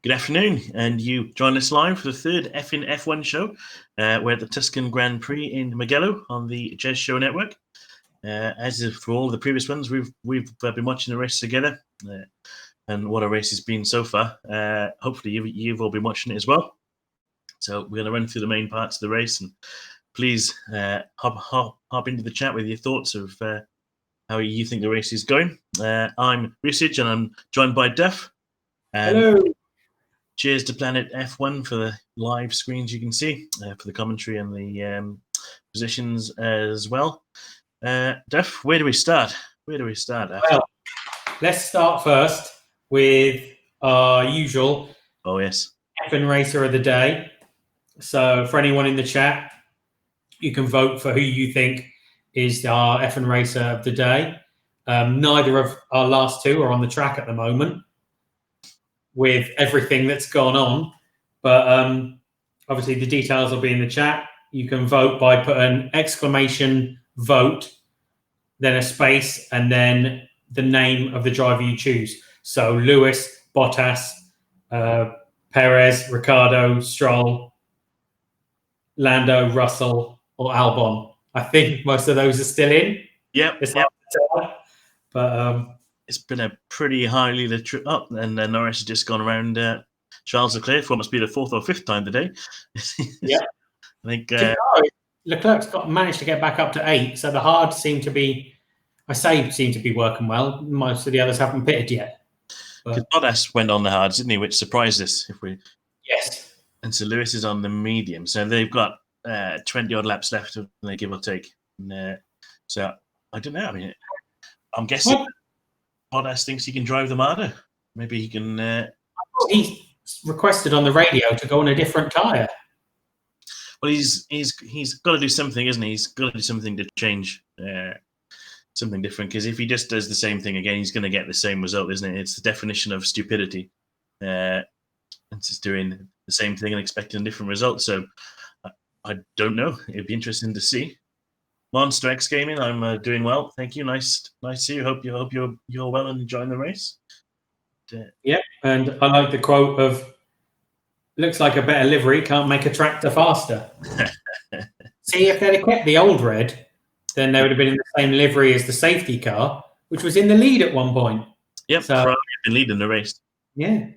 Good afternoon, and you join us live for the third Effing F1 Show. We're at the Tuscany Grand Prix in Mugello on the Jez Show Network. As for all the previous ones, we've been watching the race together, and what a race it's been so far. Hopefully, you've all been watching it as well. So we're going to run through the main parts of the race, and please hop into the chat with your thoughts of how you think the race is going. I'm Rhysage, and I'm joined by Duff. Hello. Cheers to Planet F1 for the live screens you can see, for the commentary and the positions as well. Duff, where do we start? Well, let's start first with our usual F1 Racer of the Day. So for anyone in the chat, you can vote for who you think is our F1 Racer of the Day. Neither of our last two are on the track at the moment, with everything that's gone on, but obviously the details will be in the chat. You can vote by putting exclamation vote, then a space, and then the name of the driver you choose. So Lewis, Bottas, Perez, Ricciardo, Stroll, Lando, Russell, or Albon. I think most of those are still in. Yep. But it's been a pretty highly up, and Norris has just gone around Charles Leclerc for what must be the fourth or fifth time today. Yeah, I think Leclerc's managed to get back up to 8, so the hard seem to be working well. Most of the others haven't pitted yet. Because Bottas went on the hards, didn't he? Which surprised us. Yes. And so Lewis is on the medium, so they've got 20 odd laps left, give or take. And, so I don't know. I mean, I'm guessing. What? Bottas thinks he can drive the Mazda. Maybe he can. He's requested on the radio to go on a different tyre. Well, he's got to do something, isn't he? He's got to do something to change something different. Because if he just does the same thing again, he's going to get the same result, isn't it? It's the definition of stupidity. It's just doing the same thing and expecting a different result. So I don't know. It'd be interesting to see. Monster X Gaming, I'm doing well, thank you. Nice to see you. Hope you're well and enjoying the race. Yeah, and I like the quote of, "Looks like a better livery can't make a tractor faster." See, if they'd have kept the old red, then they would have been in the same livery as the safety car, which was in the lead at one point. Yep, so, Ferrari have been leading the race. Yeah,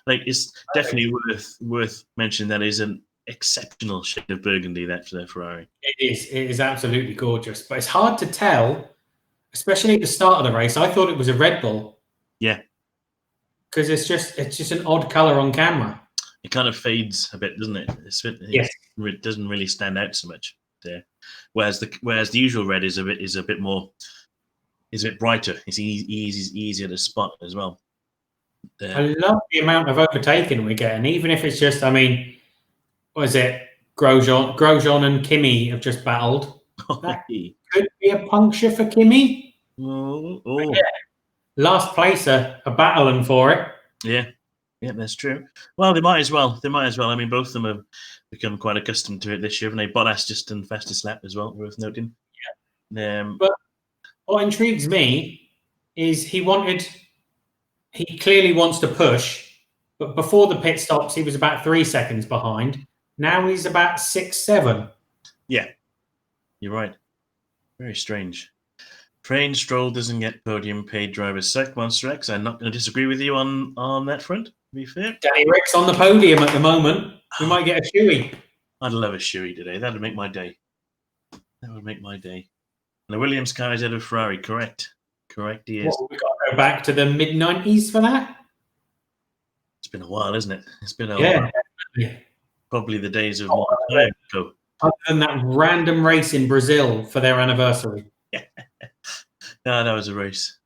it's definitely worth mentioning that is an exceptional shade of burgundy, that for the Ferrari. It is absolutely gorgeous, but it's hard to tell, especially at the start of the race. I thought it was a Red Bull. Yeah, because it's just an odd color on camera. It kind of fades a bit, doesn't it? Yes. It doesn't really stand out so much there. Whereas the usual red is a bit brighter. It's easier to spot as well. I love the amount of overtaking we're getting, even if it's just, I mean, what is it? Grosjean and Kimi have just battled. That could be a puncture for Kimi. Oh. Yeah. Last place are battling for it. Yeah, that's true. Well, they might as well. I mean, both of them have become quite accustomed to it this year, haven't they? Bottas just done fastest lap as well, worth noting. Yeah. But what intrigues me is he clearly wants to push, but before the pit stops, he was about 3 seconds behind. Now he's about 6, 7. Yeah, you're right. Very strange. Stroll doesn't get podium, paid drivers suck. Monster X, I'm not going to disagree with you on that front, to be fair. Danny Rick's on the podium at the moment. We might get a shoey. I'd love a shoey today. That would make my day. And the Williams car is out of Ferrari, correct? Correct, he is. Well, we've got to go back to the mid-90s for that? It's been a while, isn't it? It's been a while. Definitely. Probably the days of more time ago. Other than that random race in Brazil for their anniversary. No, that was a race.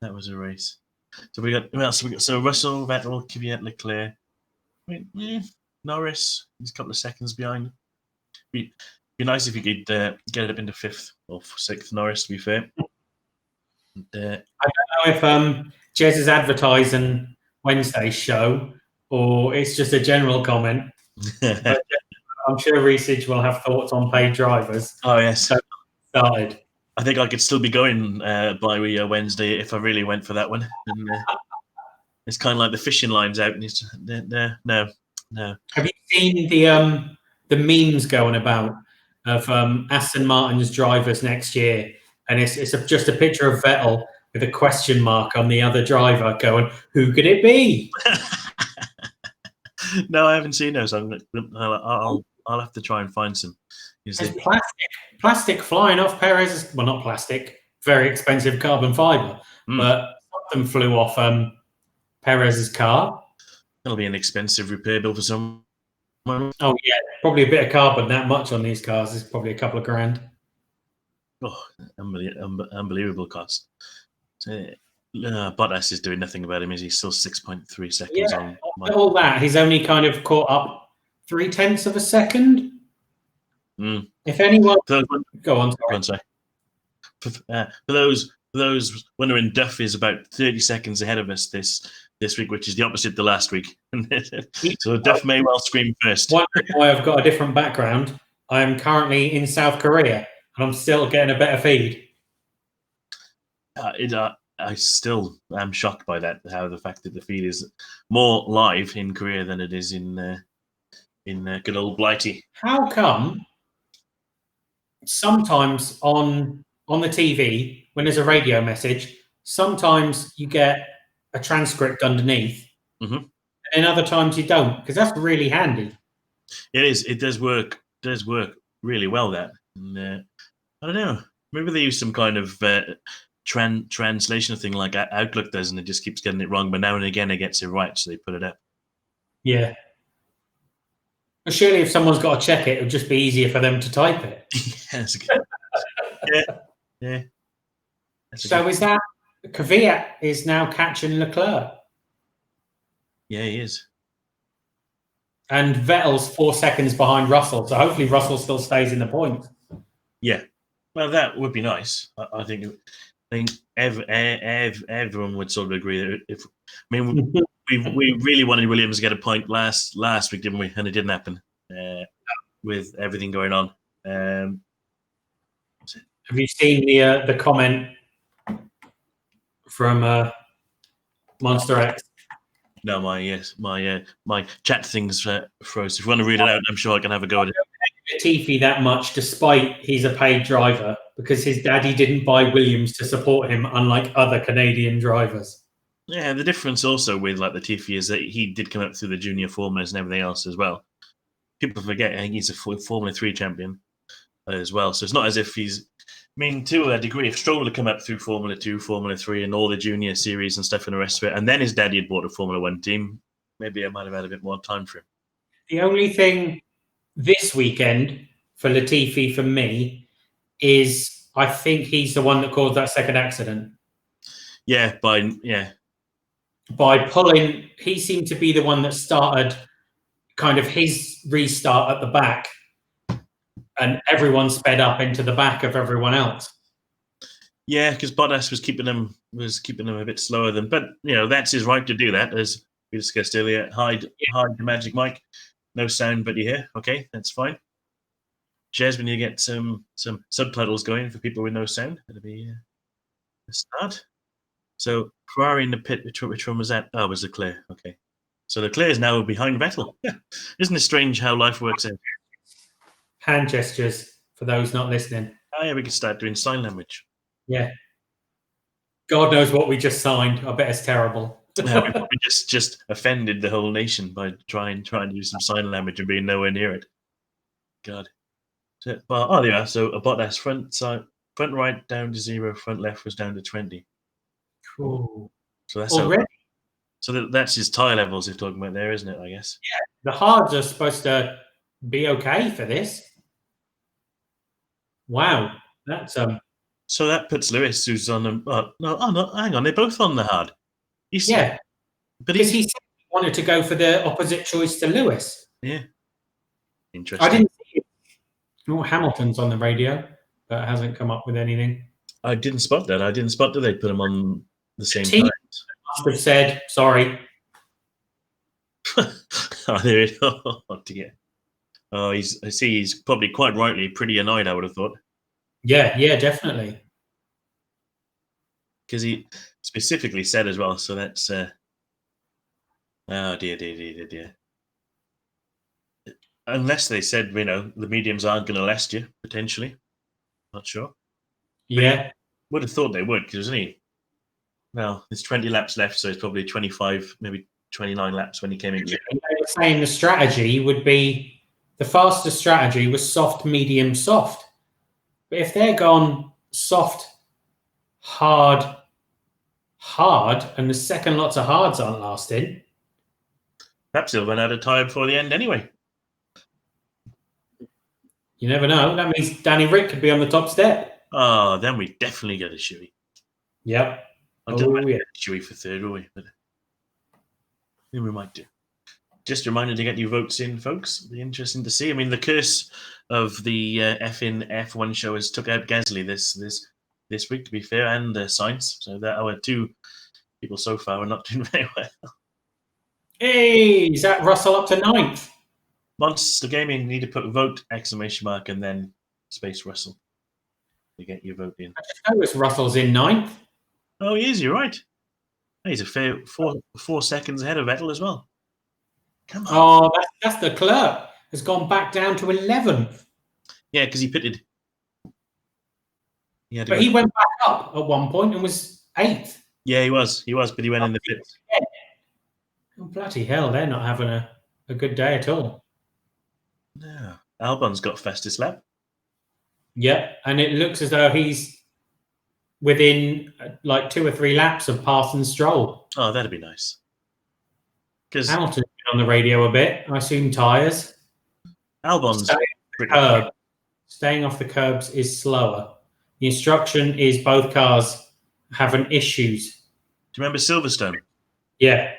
So we got who else? So Russell, Vettel, Kvyat, Leclerc. Norris, he's a couple of seconds behind. Be nice if you could get it up into 5th or 6th. Norris, to be fair. I don't know if Jez is advertising Wednesday's show or it's just a general comment. But I'm sure Rhysage will have thoughts on paid drivers. Oh yes. So started. I think I could still be going by Wednesday if I really went for that one. And, It's kind of like the fishing line's out, and it's no. Have you seen the memes going about of Aston Martin's drivers next year? And it's just a picture of Vettel with a question mark on the other driver going, who could it be? No, I haven't seen those. I'll have to try and find some. There's plastic flying off Perez's, well, not plastic, very expensive carbon fiber, but something flew off Perez's car. That'll be an expensive repair bill for someone. Oh yeah, probably a bit of carbon. That much on these cars is probably a couple of grand. Oh, unbelievable cost. Bottas is doing nothing about him. Is he still 6.3 seconds on? All that he's only kind of caught up 0.3 of a second. If anyone, go on. Sorry. For those wondering, Duff is about 30 seconds ahead of us this week, which is the opposite to last week. So Duff may well scream first. Why I've got a different background. I am currently in South Korea, and I'm still getting a better feed. I still am shocked by that. How the fact that the feed is more live in Korea than it is in good old Blighty. How come? Sometimes on the TV, when there's a radio message, sometimes you get a transcript underneath, and other times you don't, because that's really handy. It is. It does work. Really well. That. And, I don't know. Maybe they use some kind of translation thing like Outlook does, and it just keeps getting it wrong. But now and again, it gets it right, so they put it up. Yeah. Well, surely, if someone's got to check it, it would just be easier for them to type it. That's good. Yeah. So is that Kvyat is now catching Leclerc? Yeah, he is. And Vettel's 4 seconds behind Russell, so hopefully Russell still stays in the points. Yeah, well, that would be nice. I think everyone would sort of agree that we really wanted Williams to get a point last week, didn't we? And it didn't happen with everything going on. Have you seen the comment from Monster X? No, my chat thing's froze. If you want to read it out, I'm sure I can have a go at it. Latifi that much, despite he's a paid driver, because his daddy didn't buy Williams to support him, unlike other Canadian drivers. Yeah, the difference also with Latifi is that he did come up through the junior formulas and everything else as well. People forget, I think he's a Formula 3 champion as well. So it's not as if he's. I mean, to a degree, if Stroll had come up through Formula 2, Formula 3, and all the junior series and stuff and the rest of it, and then his daddy had bought a Formula 1 team, maybe I might have had a bit more time for him. The only thing this weekend for Latifi, for me, is I think he's the one that caused that second accident. Yeah, by pulling, he seemed to be the one that started kind of his restart at the back. And everyone sped up into the back of everyone else. Yeah, because Bottas was keeping them a bit slower than. But that's his right to do that, as we discussed earlier. Hide the magic mic, no sound, but you hear. Okay, that's fine. Jez, we need to get some subtitles going for people with no sound. That'll be a start. So Ferrari in the pit. Which one was that? Oh, it was Leclerc. Okay, so Leclerc is now behind Vettel. Isn't it strange how life works out? Hand gestures for those not listening. Oh yeah, we can start doing sign language. Yeah. God knows what we just signed. I bet it's terrible. We just offended the whole nation by trying to use some sign language and being nowhere near it. God. There you are. So a Bottas front right down to 0, front left was down to 20. Cool. So that's already. So that's his tyre levels you're talking about there, isn't it? I guess. Yeah. The hards are supposed to be okay for this. Wow, that's So that puts Lewis, who's on them. No, hang on, they're both on the hard. But he said he wanted to go for the opposite choice to Lewis. Yeah, interesting. I didn't see it. Oh, Hamilton's on the radio, but hasn't come up with anything. I didn't spot that. I didn't spot that they put him on the same time. Must have said sorry. There it is. Oh dear. Oh, he's probably quite rightly pretty annoyed, I would have thought. Yeah, definitely. Because he specifically said as well, so that's Oh dear. Unless they said, the mediums aren't going to last you, potentially. Not sure. Yeah. Would have thought they would, because there's 20 laps left, so it's probably 25, maybe 29 laps when he came in. They were saying the strategy would be, the fastest strategy was soft, medium, soft. But if they're gone soft, hard, and the second lots of hards aren't lasting, perhaps he'll run out of time before the end anyway. You never know. That means Danny Rick could be on the top step. Oh, then we definitely get a shoey. Yep. I don't know shoey for third, will we? But we might do. Just a reminder to get your votes in, folks. It'll be interesting to see. I mean, the curse of the Effing F1 show has took out Gasly this week, to be fair, and Sainz. So that our two people so far are not doing very well. Hey, is that Russell up to 9th? Monster Gaming, need to put vote ! And then space Russell to get your vote in. I noticed Russell's in 9th. Oh, he is. You're right. He's a fair 4 seconds ahead of Vettel as well. Come on. Oh, that's the clerk. Has gone back down to 11th. Yeah, because he pitted. But he went back up at one point and was 8th. Yeah, he was, but he went in the pits. Oh, bloody hell, they're not having a good day at all. No. Albon's got fastest lap. Yep, and it looks as though he's within like 2 or 3 laps of passing Stroll. Oh, that'd be nice. Because Hamilton's been on the radio a bit. I assume tyres. Albon's staying off the curbs is slower. The instruction is both cars having issues. Do you remember Silverstone? Yeah.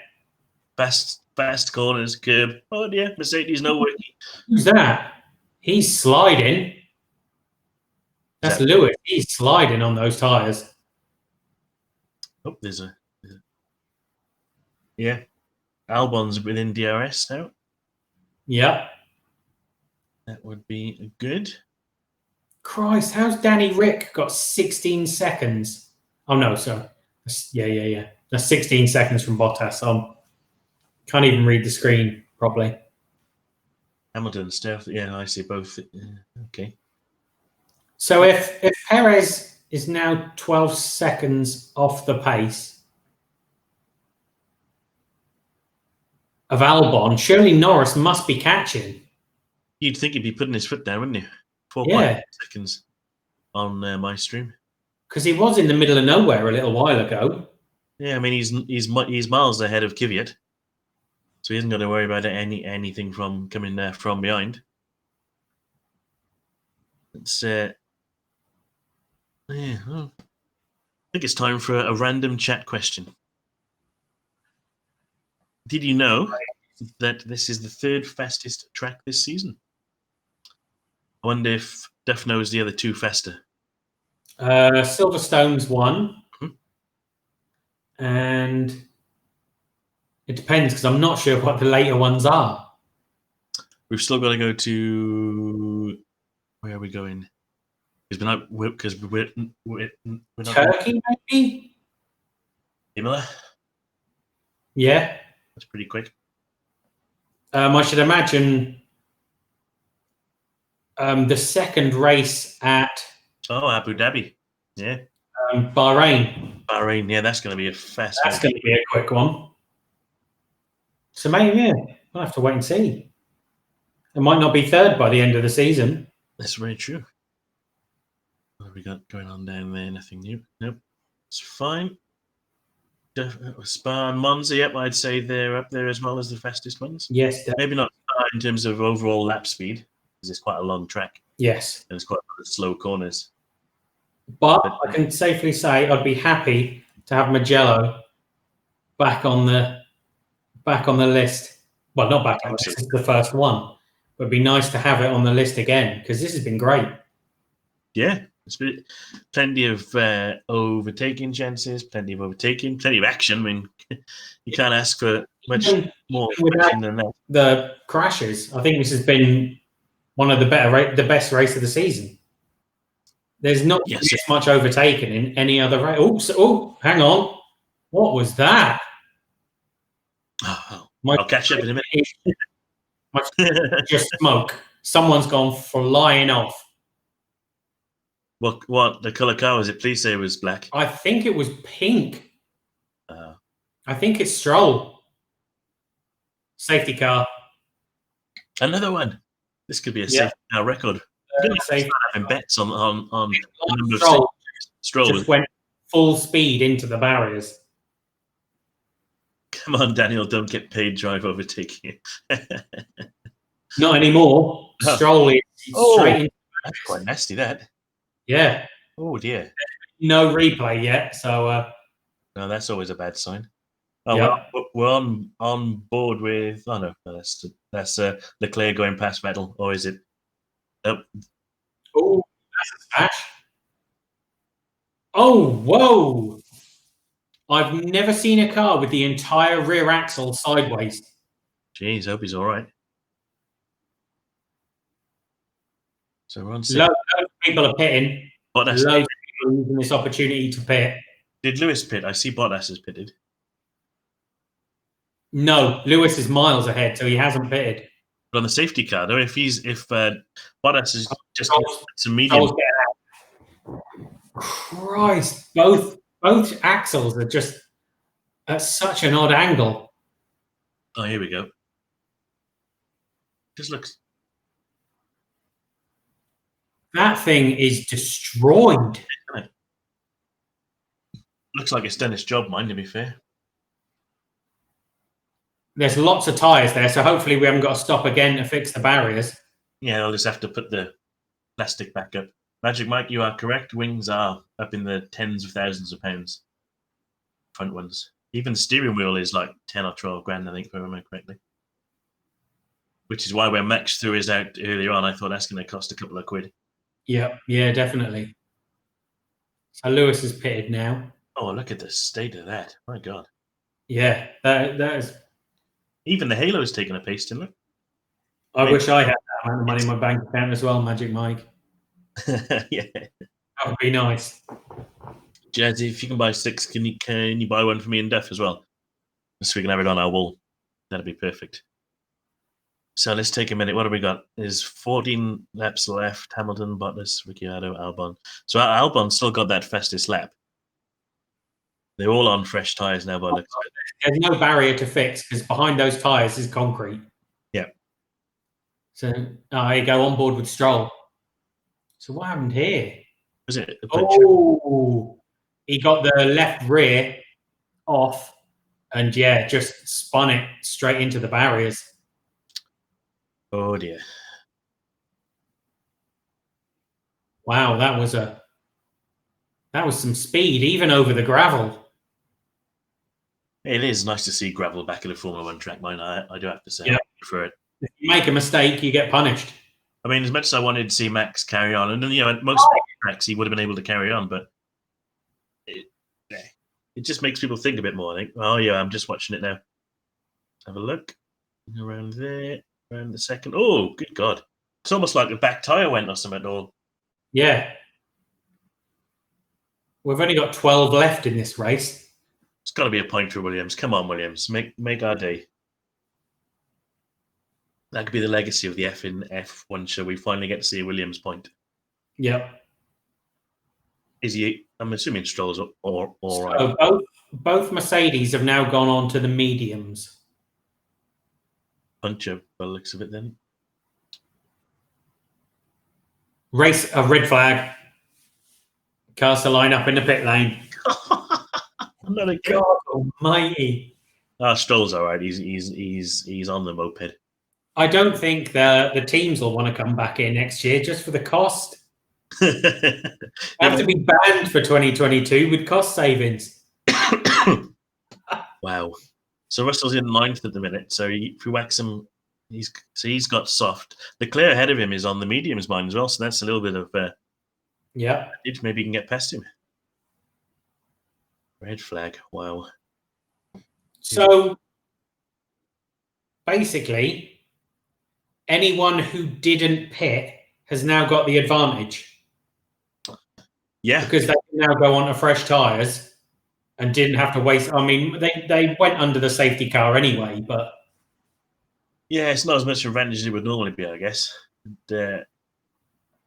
Fast corners, curb. Oh dear, Mercedes no working. Who's that? He's sliding. That's Lewis. He's sliding on those tyres. Oh, there's a... Yeah. Albon's within DRS now. Yep. That would be good. Christ, how's Danny Rick got 16 seconds? Oh, no, sorry. Yeah. That's 16 seconds from Bottas. Can't even read the screen properly. Hamilton, Steph. Yeah, I see both. Okay. So if Perez is now 12 seconds off the pace of Albon, surely Norris must be catching. You'd think he'd be putting his foot down, wouldn't you? 4 seconds on my stream. Because he was in the middle of nowhere a little while ago. Yeah, I mean he's miles ahead of Kvyat, so he hasn't got to worry about anything from coming from behind. It's I think it's time for a random chat question. Did you know that this is the 3rd fastest track this season? I wonder if Duff knows the other 2 faster. Silverstone's 1. Mm-hmm. And it depends, because I'm not sure what the later ones are. We've still got to go to... Where are we going? Because we're not Turkey, maybe? Imola? Yeah. That's pretty quick. I should imagine the second race at... Abu Dhabi. Yeah. Bahrain. Yeah, that's going to be a fast one. That's going to be a quick one. So maybe, we'll have to wait and see. It might not be 3rd by the end of the season. That's very true. What have we got going on down there? Nothing new. Nope. It's fine. Spa and Monza, yep, I'd say they're up there as well as the fastest ones. Yes. Definitely. Maybe not in terms of overall lap speed, because it's quite a long track. Yes. And it's quite a lot of slow corners. But I can safely say I'd be happy to have Mugello back on the list. Well, not back on the list, it's the first one. But it'd be nice to have it on the list again, because this has been great. Yeah. It's been plenty of overtaking chances, plenty of action. I mean, you can't ask for much more than that. The crashes, I think this has been one of the best race of the season. There's not this much overtaken in any other race. Oh, hang on. What was that? Oh, I'll catch up in a minute. Just smoke. Someone's gone flying off. What the colour car was it? Please say it was black. I think it was pink. I think it's Stroll. Safety car. Another one. This could be a safety car record. Having bets on the number of Stroll just went full speed into the barriers. Come on, Daniel, don't get paid drive overtaking you. Not anymore. Stroll is straight into that's quite nasty, that. Yeah. Oh, dear. No replay yet, so... no, that's always a bad sign. Oh, yeah. we're on board with... Oh, no, that's Leclerc going past Vettel, or is it... Oh, that's a smash. Oh, whoa! I've never seen a car with the entire rear axle sideways. Jeez, hope he's all right. So we're on Loads of people are pitting. Bottas. Loads of people using this opportunity to pit. Did Lewis pit? I see Bottas has pitted. No, Lewis is miles ahead, so he hasn't pitted. But on the safety car, though, if Bottas is just some medium. Christ, both axles are just at such an odd angle. Oh, here we go. Just looks. That thing is destroyed. Looks like it's done its job, mine, to be fair. There's lots of tyres there, so hopefully we haven't got to stop again to fix the barriers. Yeah, I'll just have to put the plastic back up. Magic Mike, you are correct. Wings are up in the tens of thousands of pounds. Front ones. Even the steering wheel is like 10 or 12 grand, I think, if I remember correctly. Which is why when Max threw his out earlier on, I thought that's going to cost a couple of quid. Yeah, definitely. So Lewis is pitted now. Oh, look at the state of that. My God. Yeah, that is... Even the Halo's taking a pace, didn't it? I wish I had that amount of money in my bank account as well, Magic Mike. Yeah. That would be nice. Jazzy, if you can buy 6, can you buy one for me and Duff as well? So we can have it on our wall. That'd be perfect. So let's take a minute. What have we got? There's 14 laps left. Hamilton, Bottas, Ricciardo, Albon. So Albon's still got that fastest lap. They're all on fresh tyres now by the looks of it. There's no barrier to fix because behind those tyres is concrete. Yeah. So you go on board with Stroll. So what happened here? Was it? He got the left rear off and just spun it straight into the barriers. Oh dear. Wow, that was some speed, even over the gravel. It is nice to see gravel back at a Formula 1 track, mine. I do have to say. Yeah. I prefer it. If you make a mistake, you get punished. I mean, as much as I wanted to see Max carry on, and at most tracks he would have been able to carry on, but it just makes people think a bit more. I think, oh yeah, I'm just watching it now. Have a look around there, around the second. Oh, good God! It's almost like the back tire went or something. Or yeah, we've only got 12 left in this race. It's got to be a point for Williams. Come on, Williams, make our day. That could be the legacy of the Effing F1 show. We finally get to see a Williams point. Yep. Is he? I'm assuming Stroll's all right. So both Mercedes have now gone on to the mediums. Punch up by the looks of it then. Race a red flag. Cars to line up in the pit lane. Another God almighty. Stroll's all right. He's on the moped. I don't think the teams will want to come back in next year just for the cost. They have to be banned for 2022 with cost savings. Wow. So Russell's in 9th at the minute. So if you wax him, he's got soft. The clear ahead of him is on the mediums mine as well. So that's a little bit of maybe you can get past him. Red flag. Wow. So basically, anyone who didn't pit has now got the advantage. Yeah. Because they can now go on to fresh tyres and didn't have to waste. I mean, they went under the safety car anyway, but Yeah, it's not as much advantage as it would normally be, I guess. And,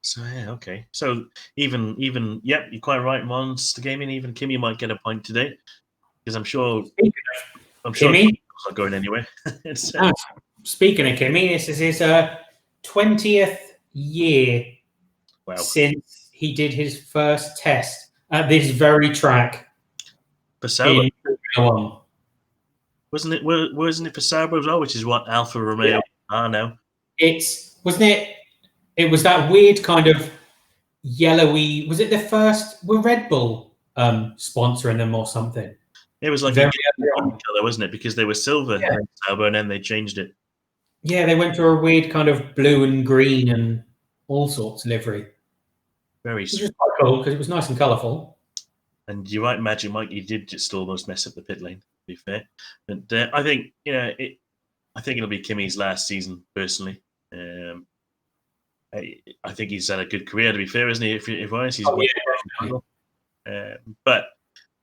so yeah, okay. So even yep, you're quite right, Monster Gaming. Even Kimmy might get a point today because I'm sure Kimmy it's not going anywhere. Speaking of Kimmy, this is his 20th year since he did his first test at this very track. For Sauber, wasn't it for Sauber as well? Which is what Alfa Romeo are now. It was that weird kind of yellowy. Was it the first? Were Red Bull sponsoring them or something? It was like a color, wasn't it? Because they were silver in Sauber, and then they changed it. Yeah, they went to a weird kind of blue and green and all sorts livery. Very which was quite cool because it was nice and colourful. And you're right, Magic Mike. You did just almost mess up the pit lane. To be fair, but I think I think it'll be Kimmy's last season personally. I think he's had a good career. To be fair, isn't he? If honest, he's but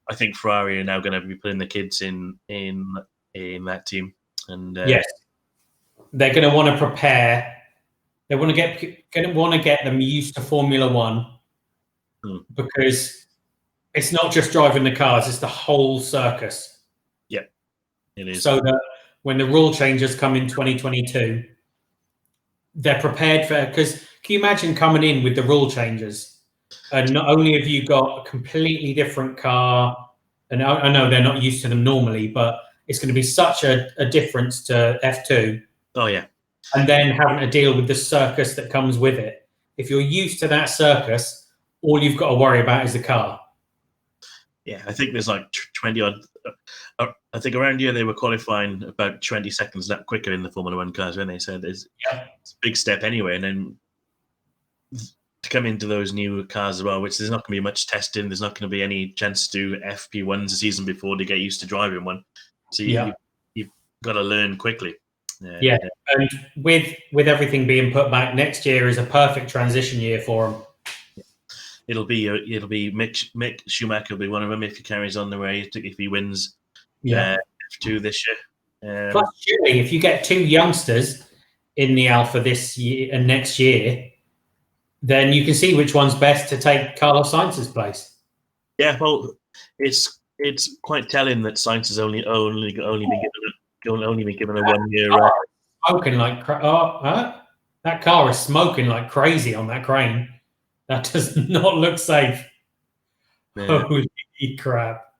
I think Ferrari are now going to be putting the kids in that team, and yes, they're going to want to prepare. They want to get them used to Formula One because it's not just driving the cars; it's the whole circus. Yeah, it is. So that when the rule changes come in 2022, they're prepared for. Because can you imagine coming in with the rule changes, and not only have you got a completely different car, and I know they're not used to them normally, but it's going to be such a difference to F2. Oh yeah. And then having to deal with the circus that comes with it. If you're used to that circus, all you've got to worry about is the car. Yeah, I think there's like 20 odd. I think around here they were qualifying about 20 seconds lap quicker in the Formula One cars when they said it's a big step anyway. And then to come into those new cars as well, which there's not going to be much testing. There's not going to be any chance to do FP1s a season before they get used to driving one. So you've got to learn quickly. Yeah, and with everything being put back, next year is a perfect transition year for him. It'll be Mick Schumacher will be one of them if he carries on the way, if he wins F2 this year. Plus, surely, if you get two youngsters in the Alpha this year and next year, then you can see which one's best to take Carlos Sainz's place. Yeah, well, it's quite telling that Sainz has only been given a 1 year. Smoking like that car is smoking like crazy on that crane. That does not look safe. Yeah. Holy crap!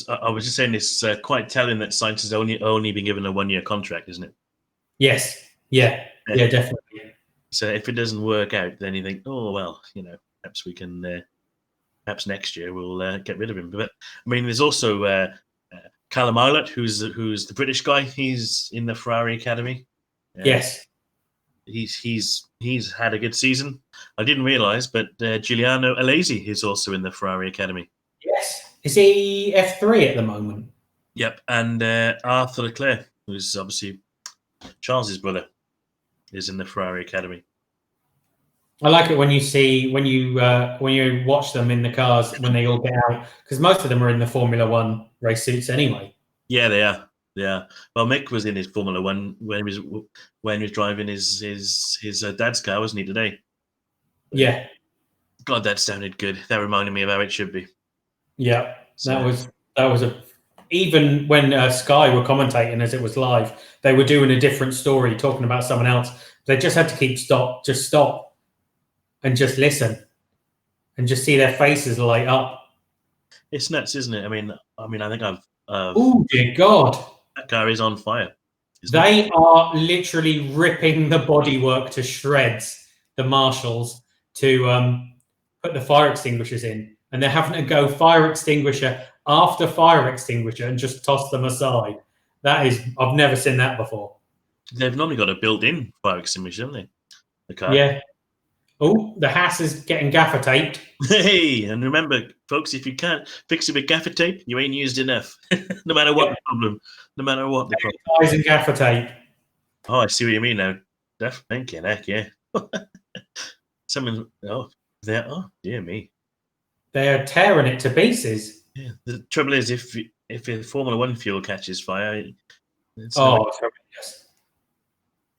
I was just saying, it's quite telling that Sainz has only been given a 1 year contract, isn't it? Yes. Yeah, definitely. So if it doesn't work out, then you think, oh well, perhaps we can, perhaps next year we'll get rid of him. But I mean, there's also Callum Eilert, who's the British guy. He's in the Ferrari Academy. Yes, he's had a good season. I didn't realise, but Giuliano Alesi is also in the Ferrari Academy. Yes, is he F3 at the moment? Yep, and Arthur Leclerc, who's obviously Charles's brother, is in the Ferrari Academy. I like it when you watch them in the cars when they all get out, because most of them are in the Formula One race suits anyway. Yeah, they are. Yeah. Well, Mick was in his Formula One when he was driving his dad's car, wasn't he, today? Yeah. God, that sounded good. That reminded me of how it should be. Yeah, that was even when Sky were commentating as it was live, they were doing a different story, talking about someone else. They just had to stop, and just listen, and just see their faces light up. It's nuts, isn't it? I mean, I think I've. Oh dear God! That car is on fire. They are literally ripping the bodywork to shreds. The marshals to put the fire extinguishers in, and they're having to go fire extinguisher after fire extinguisher and just toss them aside. I've never seen that before. They've normally got a built-in fire extinguisher, haven't they? The car. Yeah. Oh, the Haas is getting gaffer taped. Hey, and remember, folks, if you can't fix it with gaffer tape, you ain't used enough. No matter what the problem. No matter what the problem. Guys and gaffer tape. Oh, I see what you mean now. Thank you, heck yeah. Dear me. They are tearing it to pieces. Yeah. The trouble is, if the Formula One fuel catches fire, yes.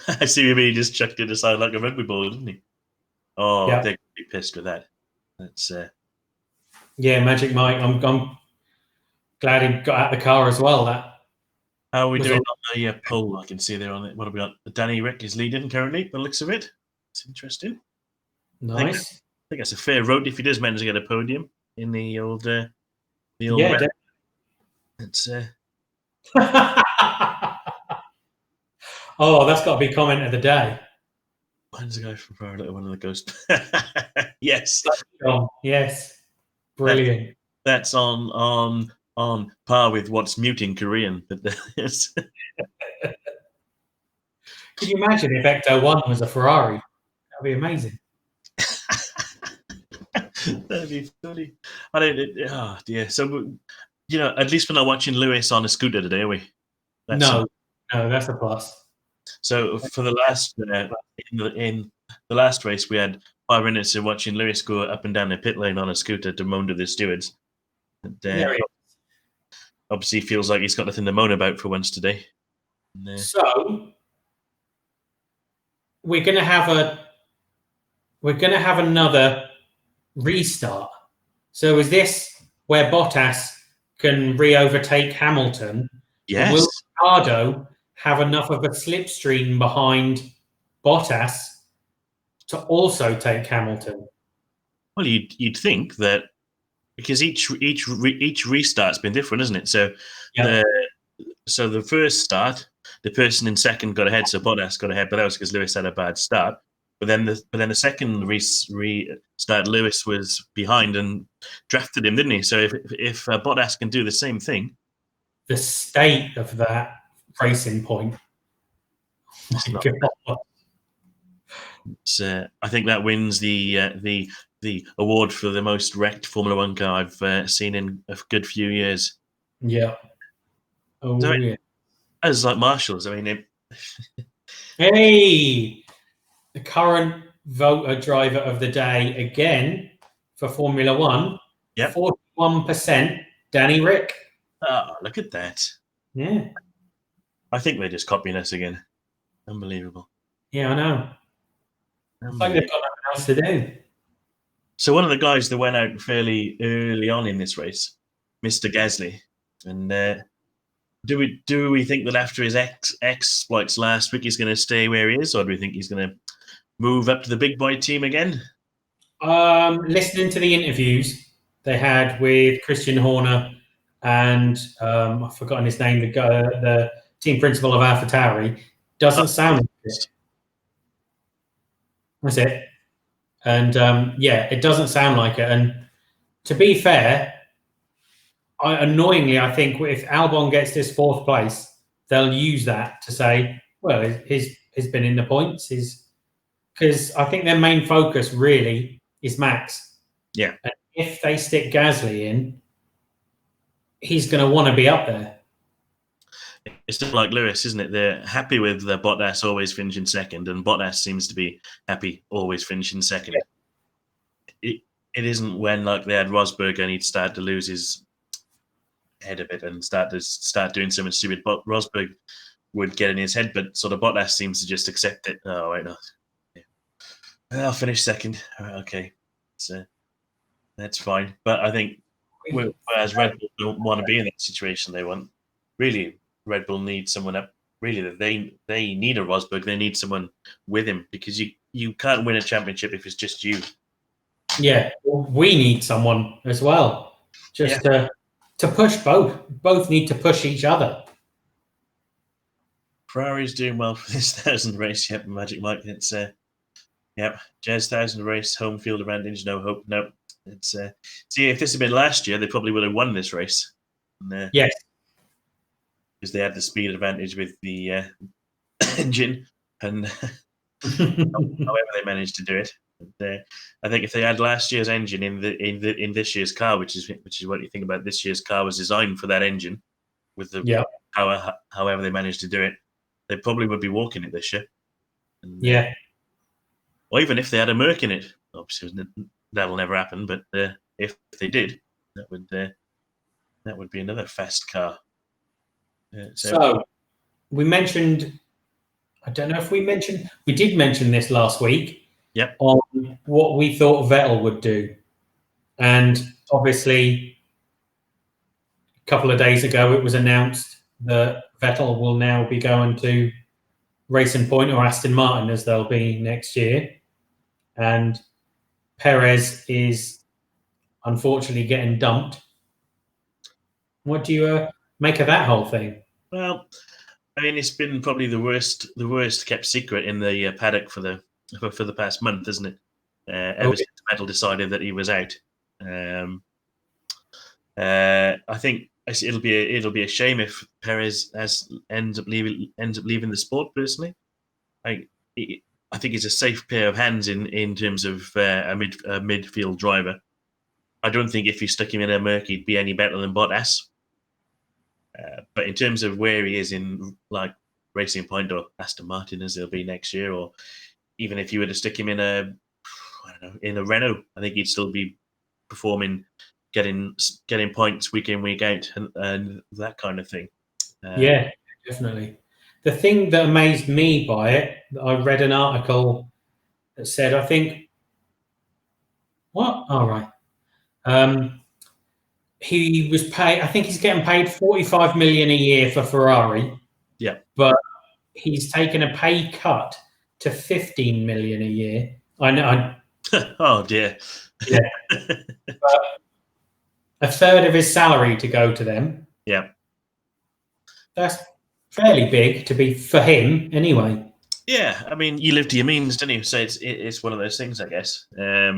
I see him. He just chucked it aside like a rugby ball, didn't he? Oh, Yeah. they're going to be pissed with that. That's yeah, Magic Mike. I'm glad he got out of the car as well. That. How are we doing on the poll? I can see there on it. What have we got? Danny Rick is leading currently, by the looks of it. It's interesting. Nice. I think that's a fair road if he does manage to get a podium in the old. Yeah. It's. Oh, that's got to be comment of the day. When's the guy from Florida? One of the ghosts. Yes. Yes. Brilliant. That's on par with what's muting Korean. But Could you imagine if Ecto 1 was a Ferrari? That would be amazing. That'd be funny. I don't. Oh dear. So, at least we're not watching Lewis on a scooter today, are we? No, that's a plus. So for the last in the last race, we had 5 minutes of watching Lewis go up and down the pit lane on a scooter to moan to the stewards. And, obviously, feels like he's got nothing to moan about for once today. So we're going to have another restart. So is this where Bottas can re-overtake Hamilton? Yes. Will Ricardo have enough of a slipstream behind Bottas to also take Hamilton? Well, you'd think that, because each restart's been different, isn't it? So, so the first start, the person in second got ahead, so Bottas got ahead, but that was because Lewis had a bad start. But then the second restart, Lewis was behind and drafted him, didn't he? So if Bottas can do the same thing, the state of that racing point. I think that wins the award for the most wrecked Formula One car I've seen in a good few years. Yeah. Oh, so, yeah. As like Marshall's, I mean, hey, the current voter driver of the day again for Formula One. Yeah. 41%, Danny Rick. Oh, look at that. Yeah. I think they're just copying us again. Unbelievable. Yeah, I know. It's like they've got nothing else to do. So one of the guys that went out fairly early on in this race, Mr. Gasly, and do we think that after his exploits last week he's going to stay where he is, or do we think he's going to move up to the big boy team again? Listening to the interviews they had with Christian Horner and I've forgotten his name, the team principal of AlphaTauri, doesn't sound like it. That's it. And it doesn't sound like it. And to be fair, annoyingly, I think if Albon gets this 4th place, they'll use that to say, well, he's been in the points. Because I think their main focus really is Max. Yeah. And if they stick Gasly in, he's going to want to be up there. It's just like Lewis, isn't it? They're happy with Bottas always finishing second, and Bottas seems to be happy always finishing second. Yeah. It isn't when like they had Rosberg and he'd start to lose his head a bit and start doing something stupid. But Rosberg would get in his head, but sort of Bottas seems to just accept it. Oh wait, no, yeah. I'll finish second. Okay, so that's fine. But I think whereas Red Bull don't want to be in that situation, they want really Red Bull needs someone up. Really, they need a Rosberg. They need someone with him, because you can't win a championship if it's just you. Yeah, we need someone as well, just to push both. Both need to push each other. Ferrari's doing well for this 1,000 race. Yep, Magic Mike. It's Jazz 1,000 race, home field advantage. No hope. No, it's see, if this had been last year, they probably would have won this race. And, yes, because they had the speed advantage with the engine, and however they managed to do it. But, I think if they had last year's engine in this year's car, which is what you think about, this year's car was designed for that engine, with the however they managed to do it, they probably would be walking it this year. And, or even if they had a Merc in it, obviously that'll never happen. But if they did, that would be another fast car. So we mentioned I don't know if we did mention this last week. Yep. On what we thought Vettel would do. And obviously, a couple of days ago, it was announced that Vettel will now be going to Racing Point or Aston Martin, as they'll be next year. And Perez is unfortunately getting dumped. What do you make of that whole thing? Well, I mean, it's been probably the worst kept secret in the paddock for the past month, isn't it? Ever since Vettel decided that he was out. I think it'll be a shame if Perez ends up leaving the sport. Personally, I think he's a safe pair of hands in terms of a midfield driver. I don't think if you stuck him in a Merc, he'd be any better than Bottas. But in terms of where he is in like Racing Point or Aston Martin, as he'll be next year, or even if you were to stick him in a Renault, I think he'd still be performing, getting points week in, week out, and that kind of thing. Yeah, definitely. The thing that amazed me by it, I read an article that said, I think, what? All right. He was paid, I think he's getting paid 45 million a year for Ferrari. Yeah. But he's taken a pay cut to 15 million a year. I know. Oh dear. Yeah. But a third of his salary to go to them. Yeah. That's fairly big to be for him anyway. Yeah, I mean, you live to your means, don't you? So it's one of those things, I guess. Yeah.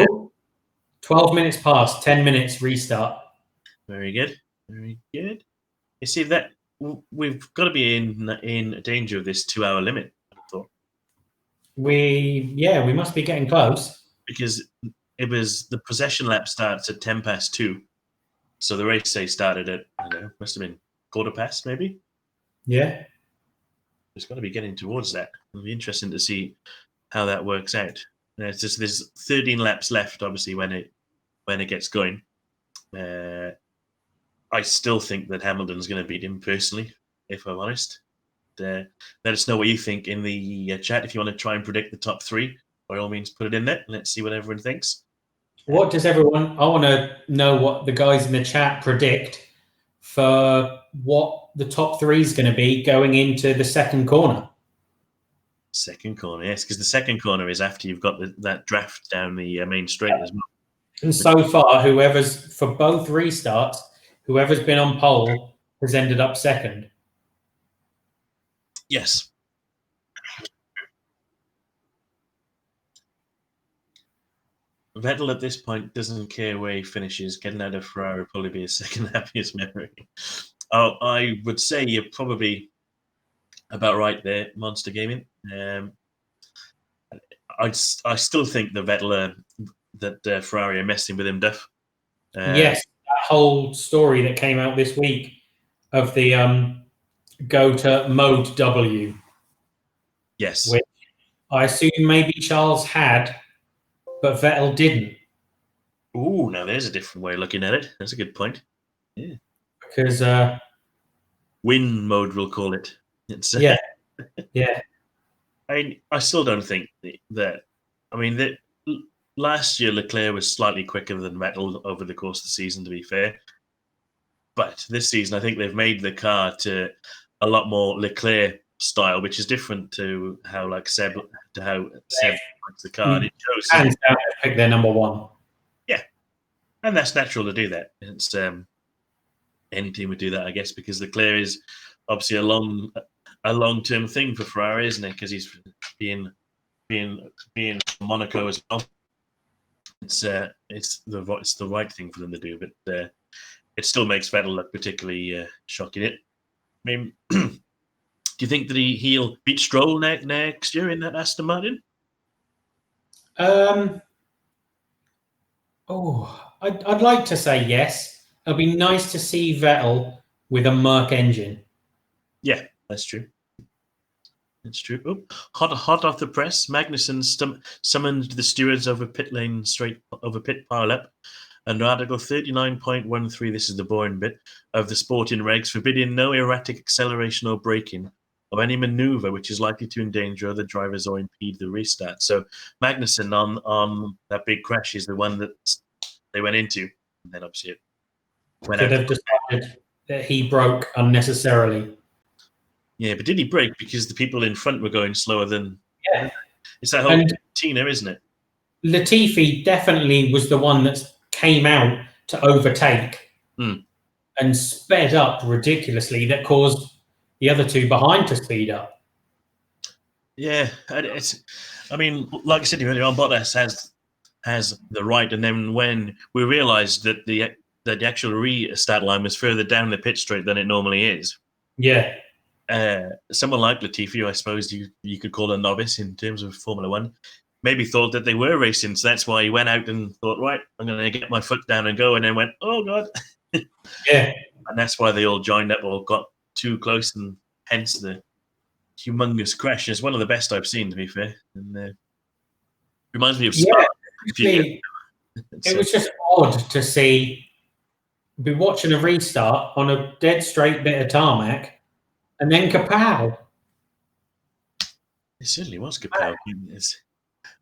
Oh, 12 minutes past, 10 minutes restart. Very good. Very good. You see that we've got to be in danger of this 2-hour limit, I thought. We must be getting close. Because it was the possession lap starts at 2:10. So the race day started at, I don't know, must have been 2:15 maybe. Yeah. It's got to be getting towards that. It'll be interesting to see how that works out. There's 13 laps left, obviously, when it gets going. I still think that Hamilton's going to beat him personally, if I'm honest. Let us know what you think in the chat. If you want to try and predict the top three, by all means, put it in there. Let's see what everyone thinks. What does everyone? I want to know what the guys in the chat predict for what the top three is going to be going into the second corner. Second corner, yes, because the second corner is after you've got that draft down the main straight as well. And so far, for both restarts, whoever's been on pole has ended up second. Yes. Vettel at this point doesn't care where he finishes. Getting out of Ferrari will probably be his second happiest memory. I would say you're probably about right there, Monster Gaming. I still think the Vettel that Ferrari are messing with him, Duff. Yes, that whole story that came out this week of the go to mode W. Yes. Which I assume maybe Charles had, but Vettel didn't. Ooh, now there's a different way of looking at it. That's a good point. Yeah. Because win mode, we'll call it. It's, yeah. Yeah. I still don't think that. I mean, last year Leclerc was slightly quicker than Vettel over the course of the season, to be fair. But this season, I think they've made the car to a lot more Leclerc style, which is different to how Seb likes the car. It shows hands down, pick their number one. Yeah, and that's natural to do that. It's any team would do that, I guess, because Leclerc is obviously a long-term thing for Ferrari, isn't it? Because he's being Monaco as well. It's the right thing for them to do, but it still makes Vettel look particularly shocking. I mean, do you think that he'll beat Stroll next year in that Aston Martin? I'd like to say yes. It'd be nice to see Vettel with a Merc engine. Yeah, that's true. That's true. Oh, hot off the press. Magnussen summoned the stewards over pit lane straight over pit pile up. And Article 39.13, this is the boring bit, of the sporting regs, forbidding no erratic acceleration or braking of any maneuver which is likely to endanger other drivers or impede the restart. So Magnussen on that big crash is the one that they went into, and then obviously it went out. They've decided that he broke unnecessarily. Yeah, but did he brake because the people in front were going slower than? Yeah, it's that whole Tina, isn't it? Latifi definitely was the one that came out to overtake and sped up ridiculously. That caused the other two behind to speed up. Yeah, I mean, like I said earlier on, Bottas has the right, and then when we realised that the actual restart line was further down the pit straight than it normally is. Yeah. Someone like Latifi, I suppose you could call a novice in terms of Formula One, maybe thought that they were racing, so that's why he went out and thought, right, I'm going to get my foot down and go, and then went, oh God. Yeah. And that's why they all joined up or got too close, and hence the humongous crash. It's one of the best I've seen, to be fair. And reminds me of Spa. It was just odd to be watching a restart on a dead straight bit of tarmac, and then kapow. It certainly was kapow.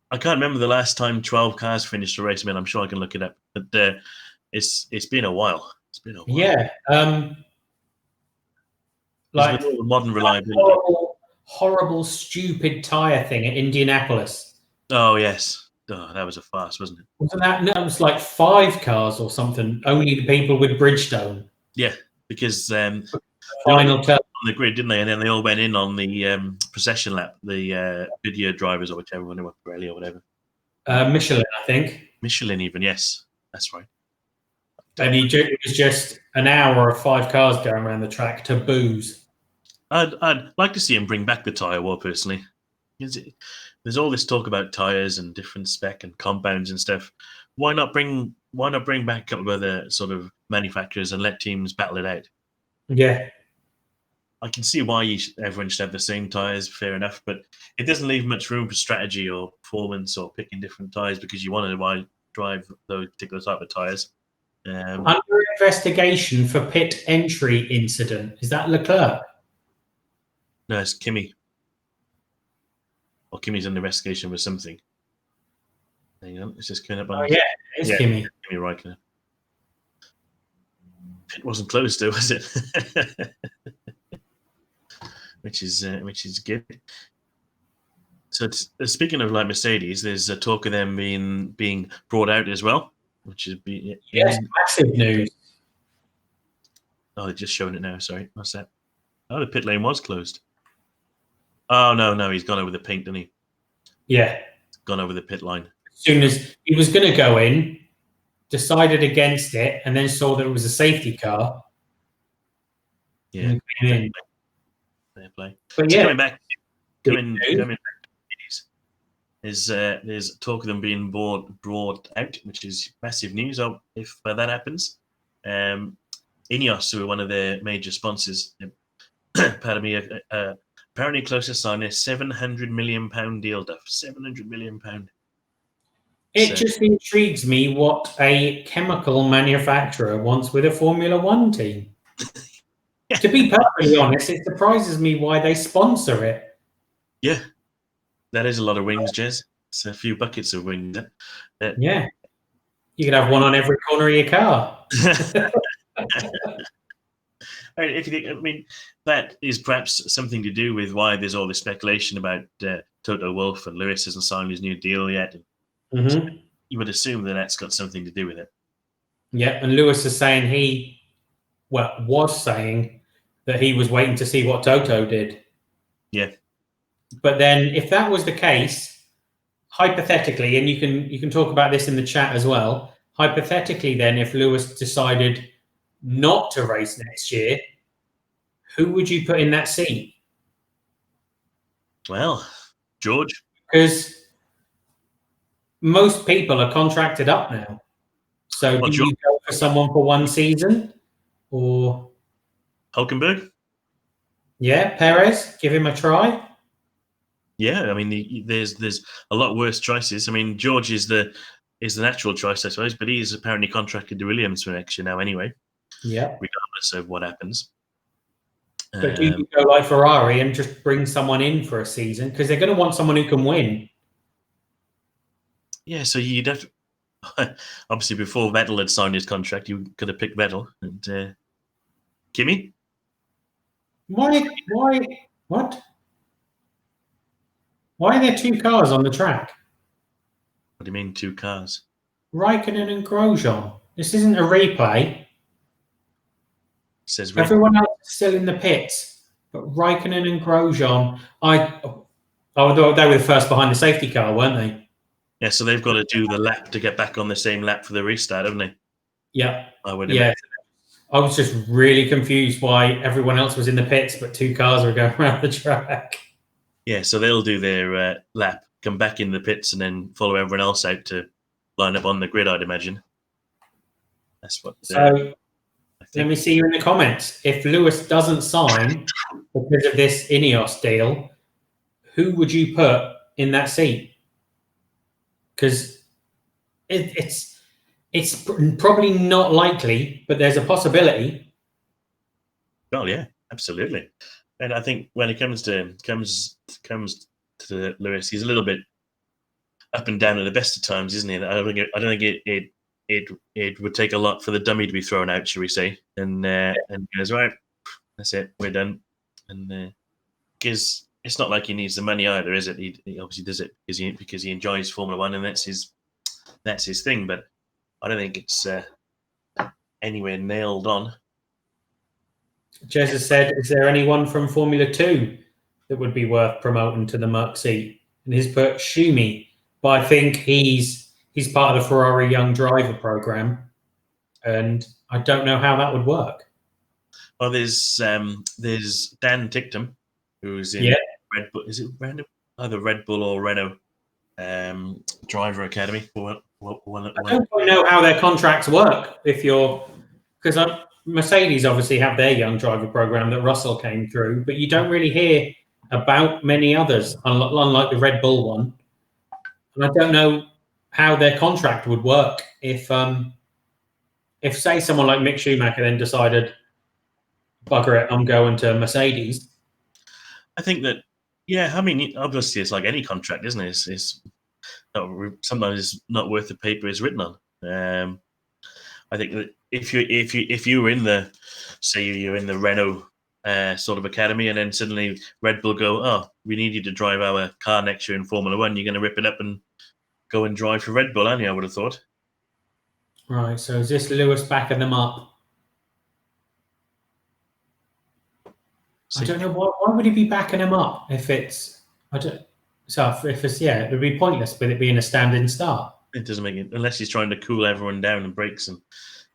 I can't remember the last time 12 cars finished a race. I mean, I'm sure I can look it up, but it's been a while. It's been a while. Yeah. Like with all the modern reliability. Horrible, stupid tyre thing at Indianapolis. Oh, yes. Oh, that was a farce, wasn't it? Wasn't that? No, it was like 5 cars or something. Only the people with Bridgestone. Yeah, because final turn on the grid, didn't they? And then they all went in on the procession lap. The Goodyear drivers or whichever one, Pirelli or whatever. Michelin, I think. Michelin, even, yes, that's right. And it was just an hour of 5 cars going around the track to booze. I'd like to see him bring back the tyre war personally. There's all this talk about tyres and different spec and compounds and stuff. Why not bring back a couple of other sort of manufacturers and let teams battle it out? Yeah. I can see why everyone should have the same tyres, fair enough, but it doesn't leave much room for strategy or performance or picking different tyres because you want to drive those particular type of tyres. Under investigation for pit entry incident. Is that Leclerc? No, it's Kimi. Or Kimi's under investigation for something. Hang on, it's just coming up on. Oh, yeah, it's Kimi. Kimi Räikkönen. It wasn't closed, though, was it? which is good. So, speaking of like Mercedes, there's a talk of them being brought out as well, which is massive news. Oh, they're just showing it now. Sorry, what's that? Oh, the pit lane was closed. Oh no, he's gone over the pink, didn't he? Yeah, gone over the pit line. As soon as he was going to go in, decided against it, and then saw that it was a safety car. Yeah, fair play. But so yeah, coming back to there's talk of them being brought out, which is massive news. If that happens, Ineos, who are one of their major sponsors, pardon me, apparently close to sign a £700 million deal. Duff, £700 million. It just intrigues me what a chemical manufacturer wants with a Formula One team. Yeah. To be perfectly honest, it surprises me why they sponsor it. Yeah, that is a lot of wings, Jez. It's a few buckets of wings. Yeah, you could have one on every corner of your car. If you think, I mean, that is perhaps something to do with why there's all this speculation about Toto Wolff and Lewis hasn't signed his new deal yet. Mm-hmm. You would assume that that's got something to do with it. Yeah, and Lewis is saying was saying that he was waiting to see what Toto did. Yeah. But then if that was the case, hypothetically, and you can talk about this in the chat as well, hypothetically then if Lewis decided not to race next year, who would you put in that seat? Well, George. Because most people are contracted up now. So do you go for someone for one season? Or Hulkenberg? Yeah, Perez, give him a try. Yeah, I mean, there's a lot worse choices. I mean, George is the natural choice, I suppose, but he's apparently contracted to Williams for next year now anyway. Yeah. Regardless of what happens. But do you go like Ferrari and just bring someone in for a season? Because they're going to want someone who can win. Yeah, so you'd have to, obviously before Vettel had signed his contract, you could have picked Vettel and Kimi. Why? What? Why are there 2 cars on the track? What do you mean 2 cars? Raikkonen and Grosjean. This isn't a replay. Says everyone else is still in the pits, but Raikkonen and Grosjean. They were the first behind the safety car, weren't they? Yeah, so they've got to do the lap to get back on the same lap for the restart, haven't they? Yeah. I would. Yeah. I was just really confused why everyone else was in the pits, but 2 cars were going around the track. Yeah, so they'll do their lap, come back in the pits, and then follow everyone else out to line up on the grid, I'd imagine. That's what. So let me see you in the comments. If Lewis doesn't sign because of this Ineos deal, who would you put in that seat? Because it's probably not likely, but there's a possibility. Well, yeah, absolutely. And I think when it comes to Lewis, he's a little bit up and down at the best of times, isn't he? I don't think it would take a lot for the dummy to be thrown out, shall we say? And he goes, right, that's it, we're done. And because it's not like he needs the money either, is it? He obviously does it because he enjoys Formula One, and that's his thing. But I don't think it's anywhere nailed on. Jez has said, is there anyone from Formula 2 that would be worth promoting to the MOKKA seat? And he's put Schumi, but I think he's part of the Ferrari Young Driver program, and I don't know how that would work. Well, there's Dan Ticktum, who's in Red Bull. Is it either Red Bull or Renault Driver Academy? I don't quite know how their contracts work. Because Mercedes obviously have their young driver program that Russell came through, but you don't really hear about many others, unlike the Red Bull one. And I don't know how their contract would work if say someone like Mick Schumacher then decided, bugger it, I'm going to Mercedes. I think that, yeah, I mean, obviously it's like any contract, isn't it? It's sometimes it's not worth the paper it's written on. I think that if you were in the, say you're in the Renault sort of academy, and then suddenly Red Bull go, oh, we need you to drive our car next year in Formula One, you're going to rip it up and go and drive for Red Bull, aren't you? I would have thought. Right. So is this Lewis backing them up? I don't know why would he be backing him up if it's it would be pointless with it being a standing start. It doesn't make it unless he's trying to cool everyone down and brakes and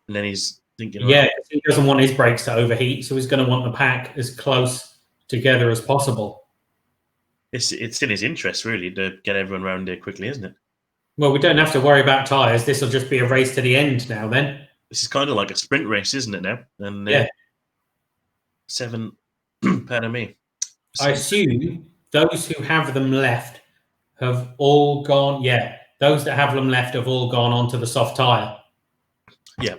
then he's thinking, yeah, he doesn't want his brakes to overheat, so he's going to want the pack as close together as possible. It's in his interest really to get everyone around here quickly, isn't it? Well, we don't have to worry about tyres. This will just be a race to the end now. Then this is kind of like a sprint race, isn't it now? And yeah, 7. Pardon me. I assume those who have them left have all gone. Yeah, those that have them left have all gone onto the soft tyre. Yeah,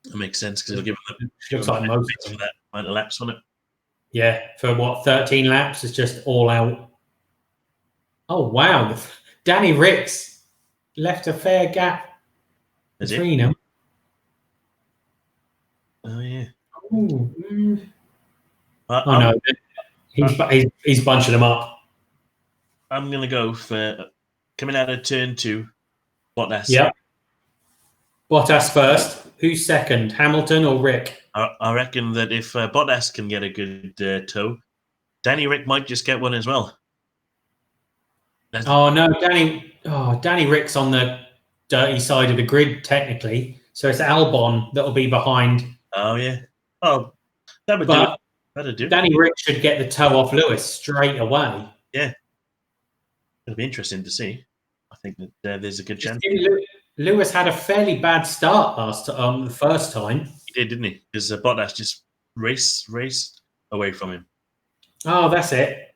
that makes sense because it'll give them looks like most of that amount of laps on it. Yeah, for what 13 laps? It's just all out. Oh wow, Danny Ricks left a fair gap between them. Oh yeah. No, he's bunching them up. I'm going to go for coming out of turn 2, Bottas. Yeah. Bottas first. Who's second, Hamilton or Rick? I reckon that if Bottas can get a good tow, Danny Rick might just get one as well. Oh no, Danny Rick's on the dirty side of the grid technically, so it's Albon that'll be behind. Oh yeah. Oh, that would do it. That'd do. Danny Rick should get the tow off Lewis straight away. Yeah, it'll be interesting to see. I think that there's a good chance. Lewis had a fairly bad start the first time. He did, didn't he? Because Bottas just raced away from him. Oh, that's it.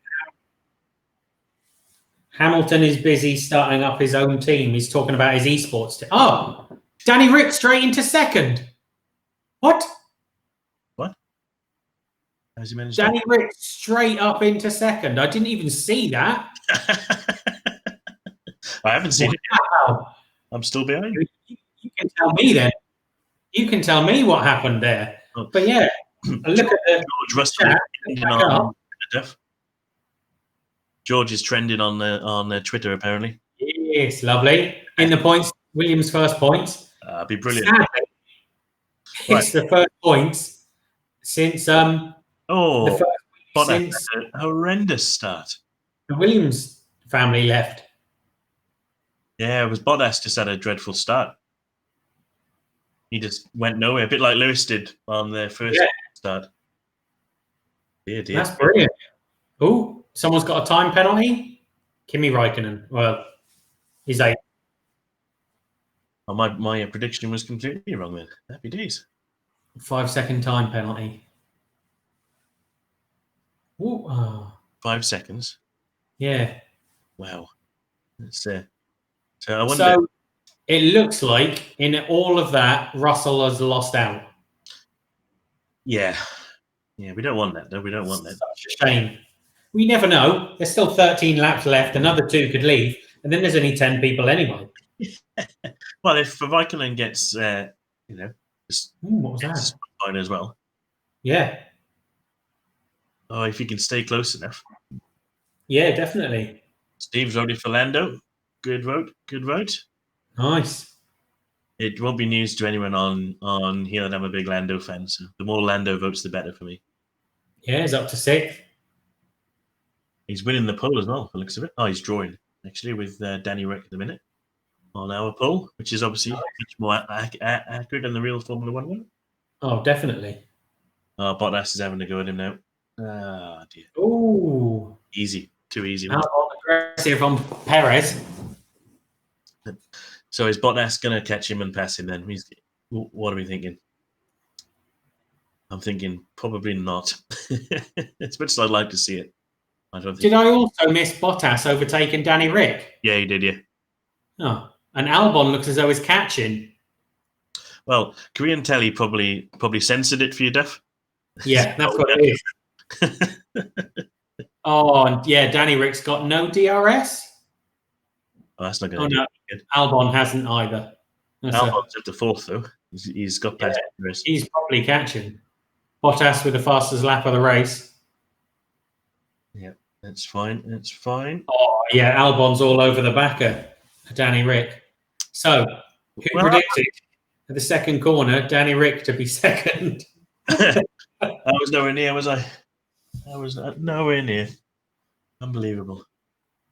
Hamilton is busy starting up his own team. He's talking about his esports team. Oh, Danny Rick straight into second. What? How's he managed? Danny Rick straight up into second. I didn't even see that. I haven't seen it yet. I'm still behind. You can tell me then. You can tell me what happened there. Oh. But yeah, look at the George Russell. George is trending on Twitter apparently. Yes, lovely. In the points, Williams' first points. Be brilliant. Sadly, it's the first points since Bottas had a horrendous start. The Williams family left. Yeah, it was Bottas just had a dreadful start. He just went nowhere, a bit like Lewis did on their first start. Dear. That's brilliant. Oh, someone's got a time penalty. Kimi Räikkönen. Well, he's 8. Oh, my prediction was completely wrong then. Happy days. 5-second time penalty. Ooh, 5 seconds. Yeah. Wow. So I wonder. So it looks like in all of that, Russell has lost out. Yeah. Yeah, we don't want that, though. We don't want that. Such a shame. We never know. There's still 13 laps left. Another 2 could leave. And then there's only 10 people anyway. Well, if Räikkönen gets, what was that? Fine as well. Yeah. Oh, if he can stay close enough. Yeah, definitely. Steve's voted for Lando. Good vote. Good vote. Nice. It won't be news to anyone on here that I'm a big Lando fan. So the more Lando votes, the better for me. Yeah, he's up to 6th. He's winning the poll as well, for the looks of it. Oh, he's drawing, actually, with Danny Rick at the minute on our poll, which is obviously much more accurate than the real Formula 1 one. Oh, definitely. Oh, Bottas is having to go at him now. Ah, dear. Ooh. Easy. Too easy. How aggressive on Perez. So is Bottas going to catch him and pass him then? What are we thinking? I'm thinking probably not. As much as I'd like to see it. Did I also miss Bottas overtaking Danny Rick? Yeah, you did, yeah. Oh, and Albon looks as though he's catching. Well, Korean Telly probably censored it for you, Duff. Yeah, that's what it is. Oh, and yeah, Danny Rick's got no DRS. Oh, that's not going to be good. Albon hasn't either. Albon's at the 4th, though. He's got past DRS. He's probably catching. Bottas with the fastest lap of the race. Yeah, that's fine. That's fine. Oh, yeah, Albon's all over the back of Danny Rick. So, who predicted at the second corner Danny Rick to be second? I was nowhere near, was I? I was nowhere near. Unbelievable.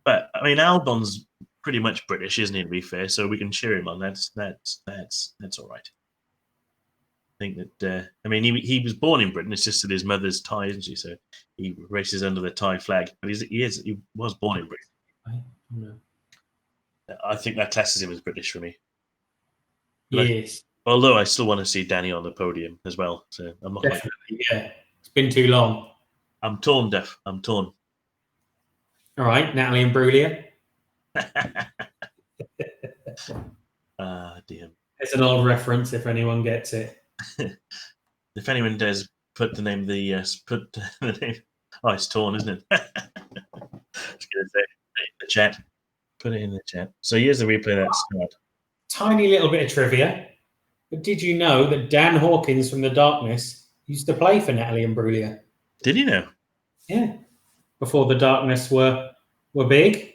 But I mean, Albon's pretty much British, isn't he? To be fair, so we can cheer him on. That's all right. I think that I mean he was born in Britain. It's just that his mother's Thai, isn't she? So he races under the Thai flag. But he was born in Britain. I think that classes him as British for me. Yes. Although I still want to see Danny on the podium as well. So I'm not definitely. Yeah, it's been too long. I'm torn, Duff. I'm torn. All right, Natalie Imbruglia. Dear. It's an old reference if anyone gets it. If anyone does, put the name. Put the name. Oh, it's torn, isn't it? I was going to say in the chat. Put it in the chat. So here's the replay of that start. Tiny little bit of trivia. But did you know that Dan Hawkins from The Darkness used to play for Natalie Imbruglia? Did you know? Yeah. Before The Darkness were big.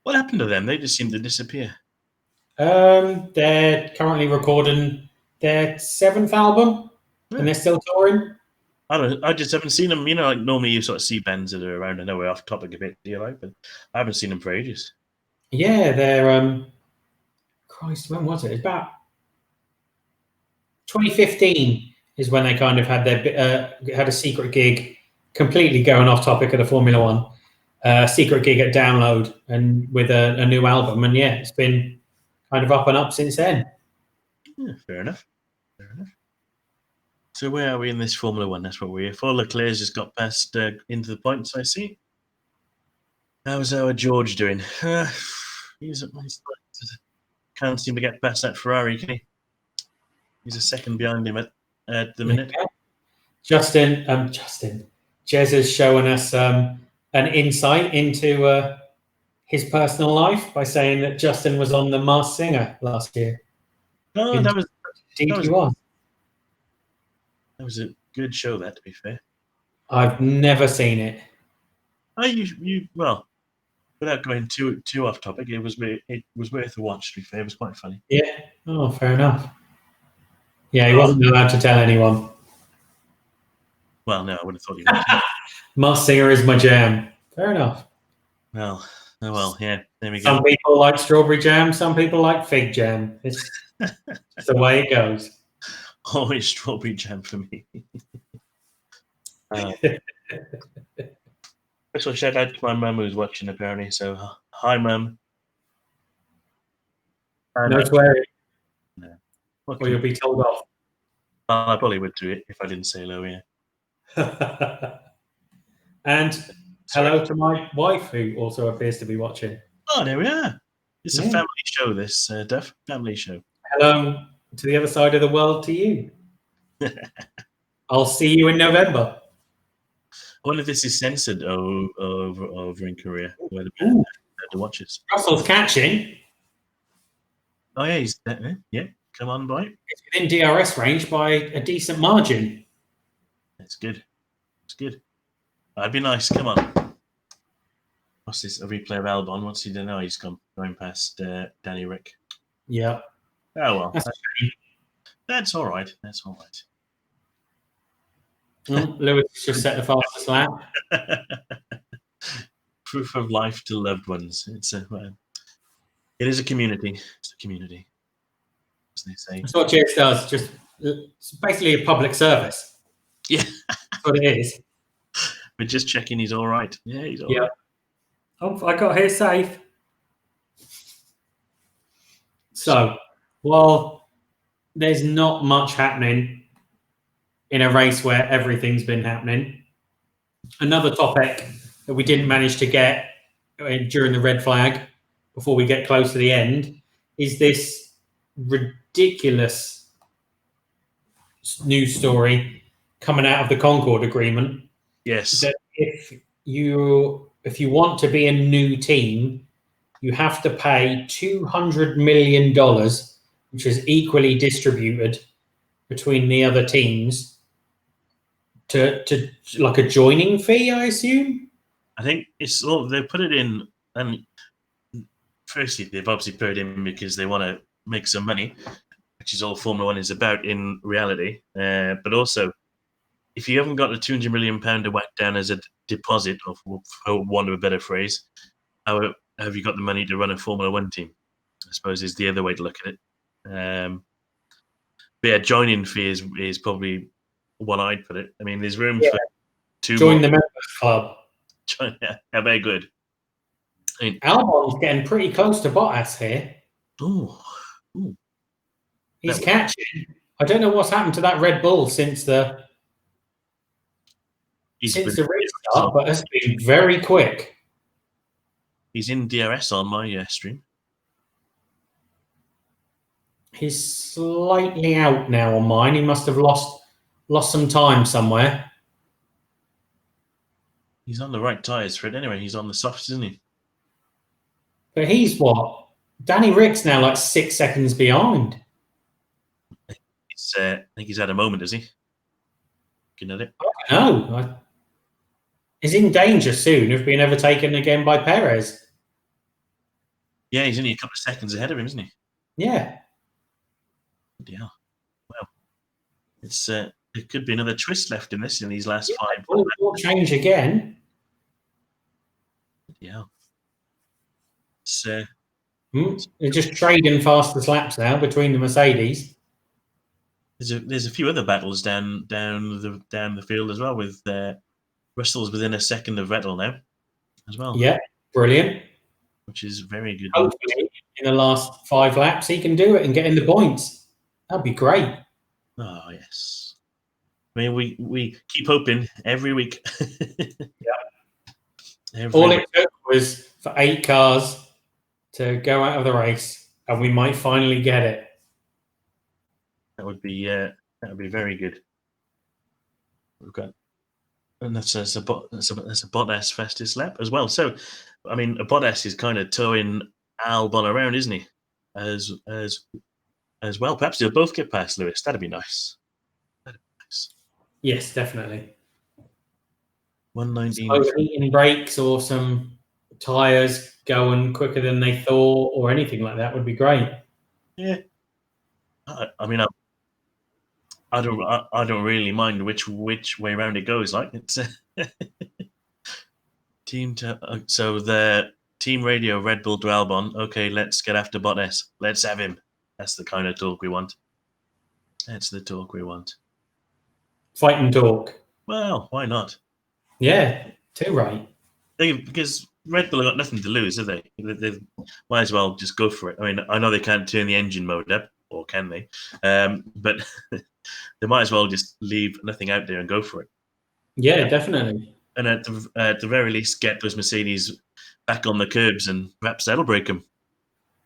What happened to them? They just seemed to disappear. They're currently recording their 7th album, and they're still touring. I just haven't seen them. You know, like normally you sort of see bands that are around. I know we're off topic a bit, do you like? But I haven't seen them for ages. Yeah, they're Christ, when was it? It's about 2015 is when they kind of had their had a secret gig, completely going off topic of the Formula One. Secret gig at Download and with a new album, and yeah, it's been kind of up and up since then. Yeah, fair enough. Fair enough. So where are we in this Formula One? That's what we're here for. Leclerc's just got past into the points, I see. How's our George doing? He's can't seem to get past that Ferrari, can he? He's a second behind him at the minute. Jez is showing us an insight into his personal life by saying that Justin was on The Masked Singer last year. Oh, that was a good show. That, to be fair, I've never seen it. Well, without going too off topic, it was worth a watch. To be fair, it was quite funny. Yeah. Oh, fair enough. Yeah, he wasn't allowed to tell anyone. Well, no, I would have thought he would. Masked Singer is my jam. Fair enough. Well, yeah. There we go. Some people like strawberry jam. Some people like fig jam. It's the way it goes. Always strawberry jam for me. So shout out to my mum who's watching apparently. So hi, mum. No swearing. No. Or you'll be told off. I probably would do it if I didn't say hello. Yeah. And hello to my wife, who also appears to be watching. Oh, there we are. It's a family show. This Duff family show. Hello to the other side of the world to you. I'll see you in November. I wonder if this is censored over in Korea, where the watches. Russell's catching. Oh yeah, he's yeah. Come on, boy. It's within DRS range by a decent margin. That's good. It's good. That'd be nice. Come on. What's this? A replay of Albon. What's he done now? He's going past Danny Rick. Yeah. Oh well. That's all right. That's all right. Well, Lewis just set the fastest lap. Proof of life to loved ones. It is a community. It's a community, as they say. That's what Jez does. It's basically a public service. Yeah. That's what it is. We're just checking he's all right. Yeah, he's all right. Oh, I got here safe. So, while there's not much happening in a race where everything's been happening, another topic that we didn't manage to get during the red flag before we get close to the end is this ridiculous news story coming out of the Concord Agreement. Yes. That if you want to be a new team, you have to pay $200 million, which is equally distributed between the other teams, to like a joining fee, I assume. I think it's all they put it in, and firstly they've obviously put it in because they want to make some money, which is all Formula One is about in reality. But also, if you haven't got a £200 million to whack down as a deposit, or for want of a better phrase, how have you got the money to run a Formula One team? I suppose is the other way to look at it. But yeah, joining fee is probably what I'd put it. I mean, there's room for join the members club. How very good. I mean, Albon's getting pretty close to Bottas here. Ooh. He's catching. I don't know what's happened to that Red Bull since the restart, but it's been very quick. He's in DRS on my stream. He's slightly out now on mine. He must have lost some time somewhere. He's on the right tyres for it anyway. He's on the softs, isn't he? But he's what? Danny Rick's now like 6 seconds behind. I think he's had a moment, is he? Looking at it. I don't know. He's in danger soon of being overtaken again by Perez. Yeah, he's only a couple of seconds ahead of him, isn't he? Yeah. Yeah. Well, it's there could be another twist left in these last 5. Will change again. Yeah. They're just trading fastest laps now between the Mercedes. There's a few other battles down the field as well, with Russell's within a second of Vettel now as well. Yeah, brilliant. Which is very good. Hopefully, in the last 5 laps, he can do it and get in the points. That'd be great. Oh yes. I mean, we keep hoping every week. Yeah. All it took was for 8 cars to go out of the race, and we might finally get it. That would be very good. we've got, and that's a Bottas fastest lap as well. So, I mean, Bottas is kind of towing Albon around, isn't he? As well. Perhaps they'll both get past Lewis. That'd be nice. Yes, definitely. 119. So heating brakes or some tyres going quicker than they thought, or anything like that would be great. Yeah. I mean, I don't really mind which way around it goes. Like it's so the team radio Red Bull to Albon. Okay, let's get after Bottas. Let's have him. That's the kind of talk we want. That's the talk we want. Fight and talk. Well, why not? Yeah, too right. Because Red Bull have got nothing to lose, have they? They might as well just go for it. I mean, I know they can't turn the engine mode up, or can they? But they might as well just leave nothing out there and go for it. Yeah, definitely. And at the very least, get those Mercedes back on the curbs, and perhaps that'll break them.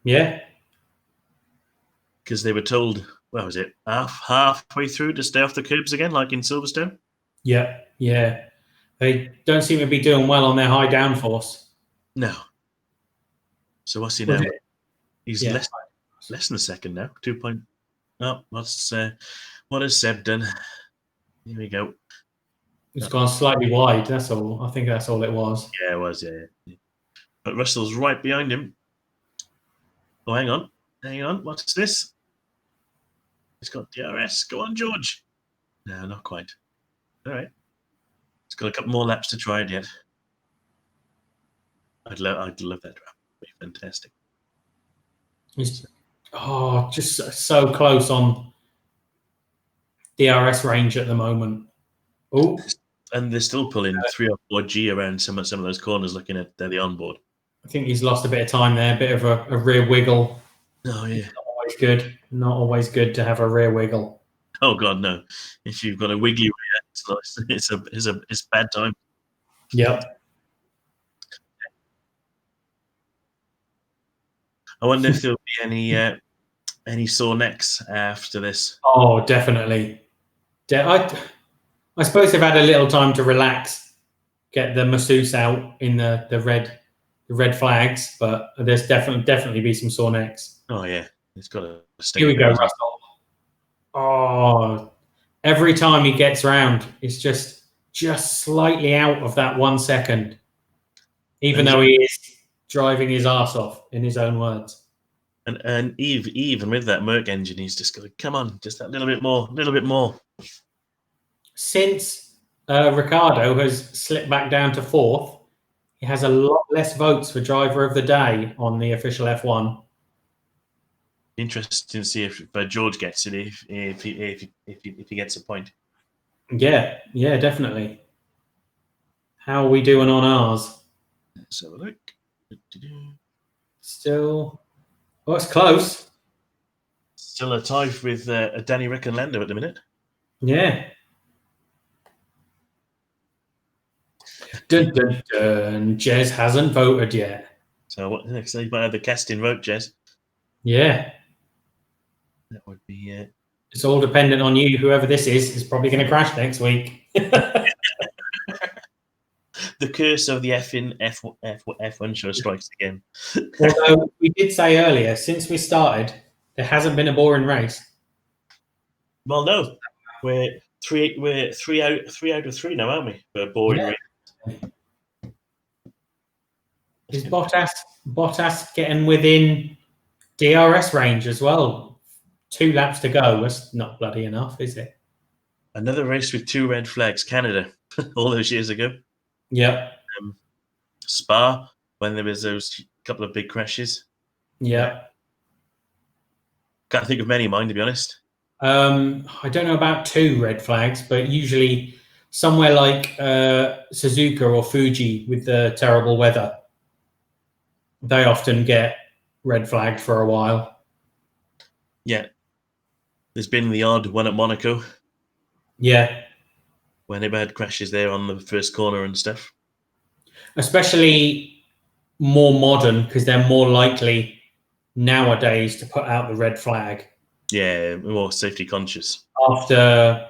Yeah. Because they were told, what was it, halfway through to stay off the curbs again, like in Silverstone? Yeah. They don't seem to be doing well on their high downforce. No. So what's he now? He's less than a second now. 2 point. Oh, what has Sept done? Here we go. It's gone slightly wide. That's all. I think that's all it was. Yeah, it was. Yeah. But Russell's right behind him. Oh, hang on. What's this? He's got DRS. Go on, George. No, not quite. All right. It's got a couple more laps to try it yet. I'd love that drop. It'd be fantastic. He's just so close on DRS range at the moment. Oh, and they're still pulling 3 or 4 G around some of those corners, looking at the onboard. I think he's lost a bit of time there, a bit of a rear wiggle. Oh yeah, not always good. Not always good to have a rear wiggle. Oh God, no! If you've got a wiggly rear, it's bad time. Yep. I wonder if there'll be any sore necks after this. Oh, definitely. I suppose they've had a little time to relax, get the masseuse out in the red flags, but there's definitely be some sore necks. Oh yeah, it's got a Here we go, Russell. Oh, every time he gets round, it's just slightly out of that 1 second, even though he is driving his arse off, in his own words. And even with that Merc engine, he's just going to come on, just that little bit more. Since Ricciardo has slipped back down to 4th, he has a lot less votes for driver of the day on the official F1. Interesting to see if George gets it, if he gets a point. Yeah, definitely. How are we doing on ours? Let's have a look. Still, it's close. Still a tie with Danny Rick and Lando at the minute. Yeah. Dun, dun, dun. Jez hasn't voted yet. So what next? You might have the casting vote, Jez. Yeah. That would be. It's all dependent on you. Whoever this is probably going to crash next week. The curse of the Effing F1 Show strikes again. Although we did say earlier, since we started, there hasn't been a boring race. Well, no, we're three out of 3 now, aren't we? For a boring race. Is Bottas getting within DRS range as well? 2 laps to go. That's not bloody enough, is it? Another race with 2 red flags, Canada, all those years ago. Yep. Spa, when there was those couple of big crashes. Yeah. Can't think of many of mine, to be honest. I don't know about 2 red flags, but usually somewhere like Suzuka or Fuji with the terrible weather, they often get red flagged for a while. Yeah. There's been the odd one at Monaco. Yeah. When they've had crashes there on the first corner and stuff. Especially more modern, because they're more likely nowadays to put out the red flag. Yeah, more safety conscious. After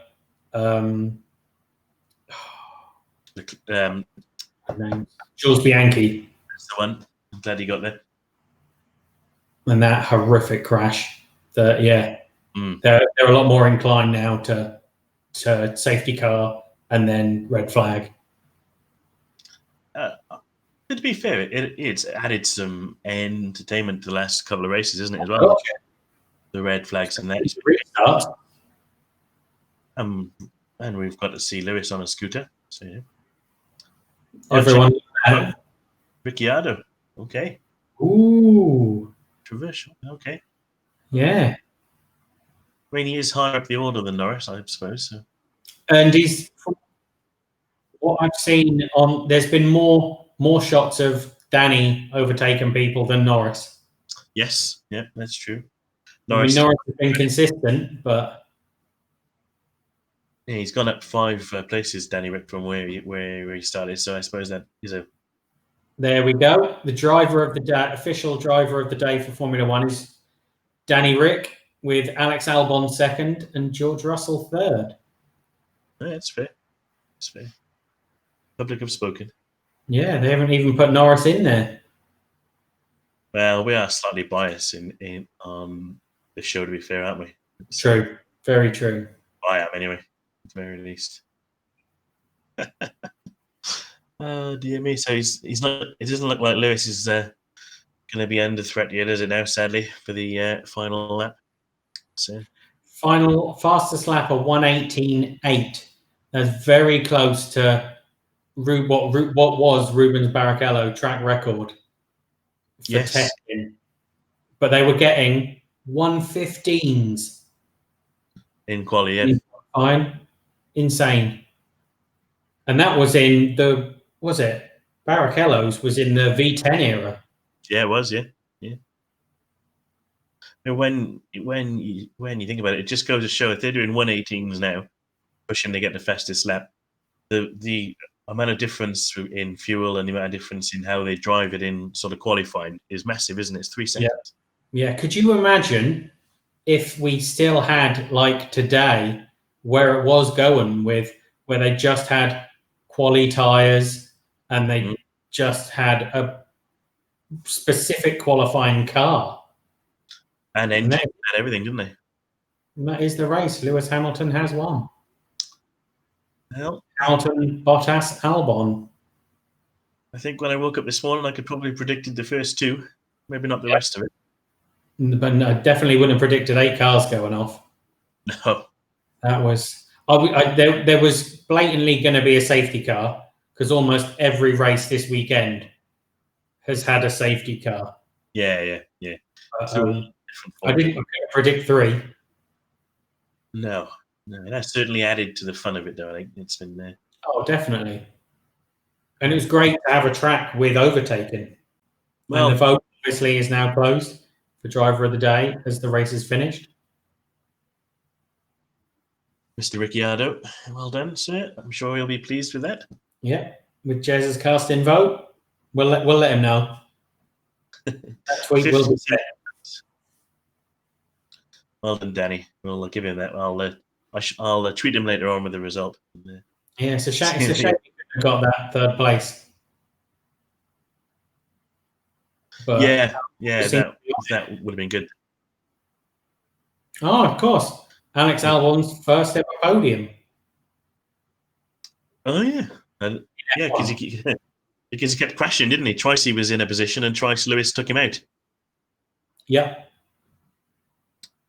Jules Bianchi. That's the one. I'm glad he got there. And that horrific crash. They're a lot more inclined now to safety car and then red flag. To be fair, it's added some entertainment to the last couple of races, isn't it, as well? The red flags and that. And we've got to see Lewis on a scooter. So yeah. Everyone. Ricciardo. Okay. Ooh. Controversial. Okay. Yeah. I mean, he is higher up the order than Norris, I suppose. So. And he's, from what I've seen on, there's been more shots of Danny overtaking people than Norris. Yes. Yeah, that's true. Norris has been consistent, but yeah, he's gone up 5 places, Danny Rick, from where he started. So I suppose that is a. There we go. The driver of the day, official driver of the day for Formula One is Danny Rick, with Alex Albon second and George Russell third. Yeah, that's fair. That's fair. Public have spoken. Yeah, they haven't even put Norris in there. Well, we are slightly biased in the show, to be fair, aren't we? True. Very true. I am, anyway, at the very least. Oh, dear me. So he's not. It doesn't look like Lewis is going to be under threat yet, does it now, sadly, for the final lap? So. Final fastest lap of 1:18.8. That's very close to what was Rubens Barrichello track record for testing. But they were getting 1:15s in quali. Yeah. Fine. Insane. And that was in Barrichello's was in the V10 era. Yeah, it was. Yeah. And when you think about it, it just goes to show if they're doing 1:18s now, pushing to get the fastest lap, the amount of difference in fuel and the amount of difference in how they drive it in sort of qualifying is massive, isn't it? It's 3 seconds. Yeah. Could you imagine if we still had, like today, where it was going where they just had quali tires and they just had a specific qualifying car and engine and everything, didn't they? And that is the race. Lewis Hamilton has won. Well, Hamilton, Bottas, Albon. I think when I woke up this morning, I could probably predicted the first 2, maybe not the rest of it. But no, definitely wouldn't have predicted 8 cars going off. No, that was there was blatantly going to be a safety car because almost every race this weekend has had a safety car. Yeah. I didn't predict 3. No, that's certainly added to the fun of it, though. I think it's been there. Oh, definitely. And it was great to have a track with overtaking. Well, and the vote obviously is now closed for driver of the day as the race is finished. Mr. Ricciardo, well done, sir. I'm sure he'll be pleased with that. Yeah, with Jez's cast-in vote, we'll let him know. That tweet will be set. Well done, Danny. We'll give him that. I'll tweet him later on with the result. Yeah, it's a shame he got that 3rd place. But yeah, that would have been good. Oh, of course. Alex Albon's first ever podium. Oh, yeah. Yeah, because he kept crashing, didn't he? Twice he was in a position and twice Lewis took him out. Yeah.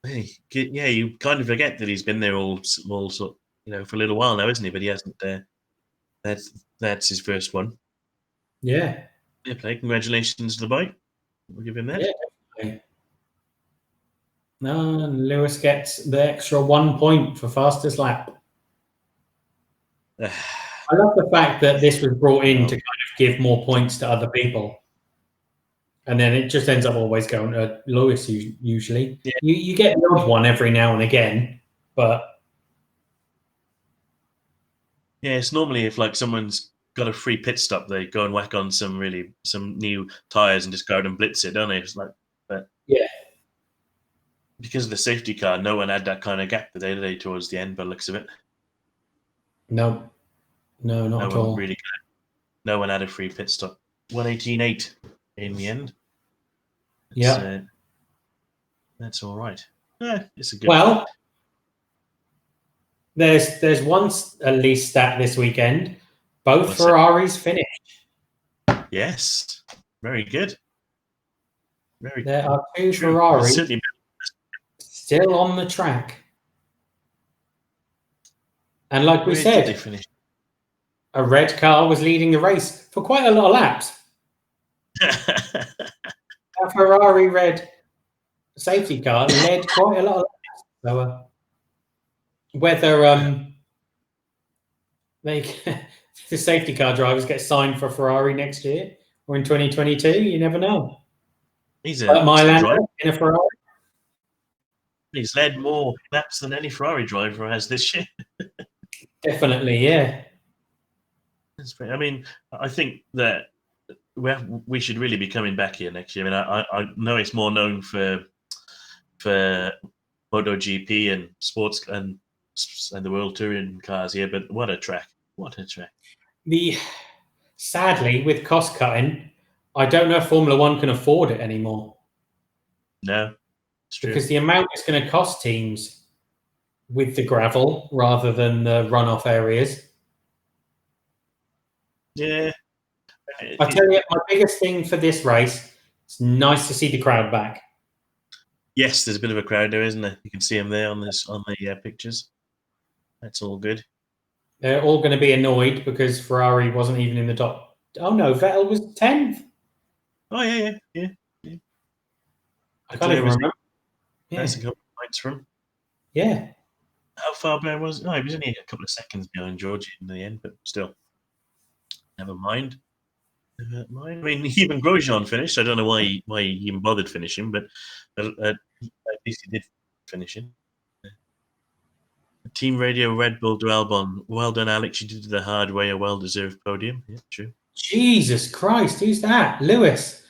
Hey, yeah, you kind of forget that he's been there all sort, for a little while now, isn't he? But he hasn't. That's his first one. Yeah. Yeah, play. Congratulations to the bike. We'll give him that. Yeah, definitely. No, Lewis gets the extra 1 point for fastest lap. I love the fact that this was brought in to kind of give more points to other people. And then it just ends up always going to Lewis usually. Yeah. You get the odd one every now and again, but... Yeah, it's normally if like someone's got a free pit stop, they go and whack on some new tyres and just go out and blitz it, don't they? It's like, but yeah. Because of the safety car, no one had that kind of gap today towards the end, by the looks of it. No. No, not at all. No one had a free pit stop. 1:18.8 in the end. Yeah. That's all right. Yeah, it's a good. Well, there's one at least stat this weekend. Both Ferraris finished. Yes, very good. There are two Ferraris still on the track. And like we said, a red car was leading the race for quite a lot of laps. A Ferrari red safety car led quite a lot of laps. So whether the safety car drivers get signed for Ferrari next year or in 2022, you never know. He's a Mylander in a Ferrari. He's led more laps than any Ferrari driver has this year. Definitely, yeah. I mean, I think that we should really be coming back here next year. I mean, I know it's more known for MotoGP and sports and the World Touring cars here, but what a track! What a track! Sadly, with cost cutting, I don't know if Formula One can afford it anymore. No, it's true. Because the amount it's going to cost teams with the gravel rather than the runoff areas. Yeah. I tell you, my biggest thing for this race, it's nice to see the crowd back. Yes, there's a bit of a crowd there, isn't there? You can see them there on the pictures. That's all good. They're all going to be annoyed because Ferrari wasn't even in the top. Oh no, Vettel was 10th. Oh yeah. I can't even remember. That's a couple of points from. Yeah. How far behind was? No, he was only a couple of seconds behind George in the end, but still. Never mind. I mean, even Grosjean finished. I don't know why he even bothered finishing, but at least he did finish in. Team Radio Red Bull to Albon. Well done, Alex. You did it the hard way. A well-deserved podium. Yeah, true. Jesus Christ, who's that? Lewis.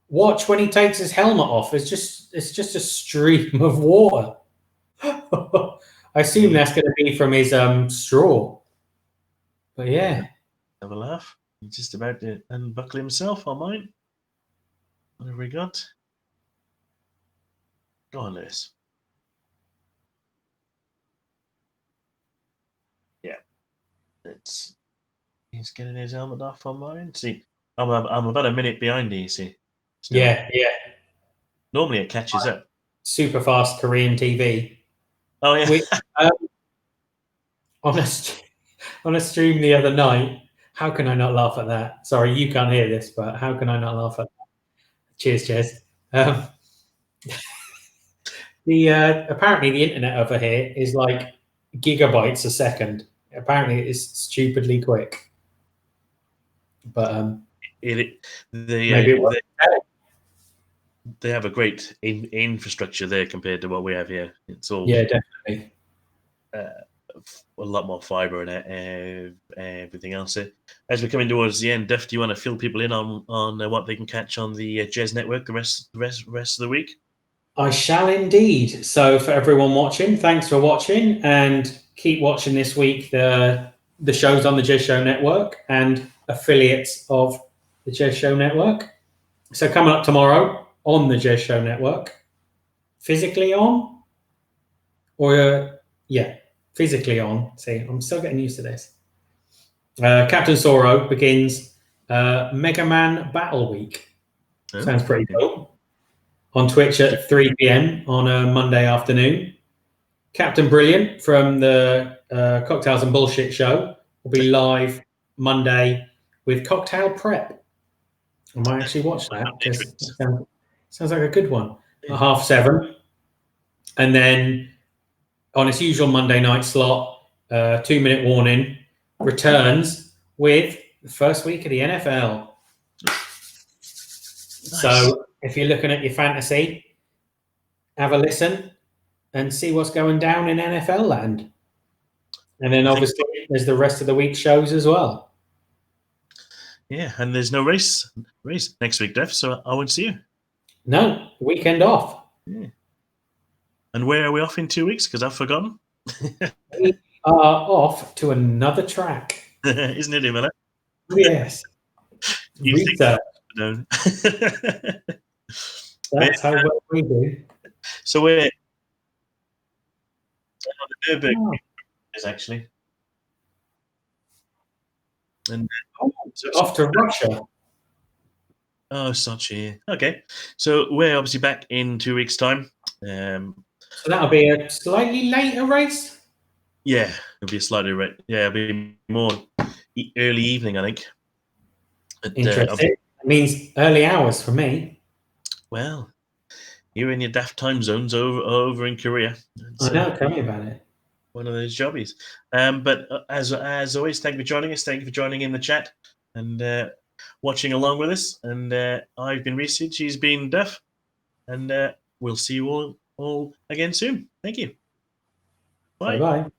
Watch when he takes his helmet off. It's just a stream of water. I assume that's going to be from his straw. But yeah. Have a laugh. He's just about to unbuckle himself on mine. What have we got? Go on, Lewis. Yeah. He's getting his helmet off on mine. See, I'm about a minute behind you, see. Still. Yeah. Normally it catches up. Super fast Korean TV. Oh, yeah. On a stream the other night, how can I not laugh at that? Sorry, you can't hear this, but how can I not laugh at that? Cheers, Jez. Apparently the internet over here is like gigabytes a second. Apparently it's stupidly quick. But they have a great infrastructure there compared to what we have here. It's all definitely a lot more fiber and everything else. As we're coming towards the end, Duff, do you want to fill people in on what they can catch on the Jez Network the rest of the week? I shall indeed. So for everyone watching, thanks for watching, and keep watching this week the shows on the Jez Show Network and affiliates of the Jez Show Network. So coming up tomorrow on the Jez Show Network, physically on, physically on. See, I'm still getting used to this. Captain Soro begins Mega Man Battle Week. Sounds pretty cool. On Twitch at 3 p.m. on a Monday afternoon. Captain Brilliant from the Cocktails and Bullshit show will be live Monday with Cocktail Prep. I might actually watch that because it sounds like a good one. At 7:30. And then on its usual Monday night slot, 2-minute warning, returns with the first week of the NFL. Nice. So if you're looking at your fantasy, have a listen and see what's going down in NFL land. And then obviously there's the rest of the week shows as well. Yeah, and there's no race next week, Def, so I won't see you. No, weekend off. Yeah. And where are we off in 2 weeks? Because I've forgotten. We are off to another track. Isn't it, Miller? Yes. Rita. That's how well we do. So we're the Nürburgring is actually. And off to Russia. Oh, Sochi. Okay. So we're obviously back in 2 weeks' time. So that'll be a slightly later race? Yeah, it'll be a slightly it'll be more early evening, I think. But, interesting. It means early hours for me. Well, you're in your daft time zones over in Korea. I know, tell me about it. One of those jobbies. But as always, thank you for joining us. Thank you for joining in the chat and watching along with us. And I've been Rhysage, she's been Duff. And we'll see you all again soon. Thank you. Bye. Bye-bye.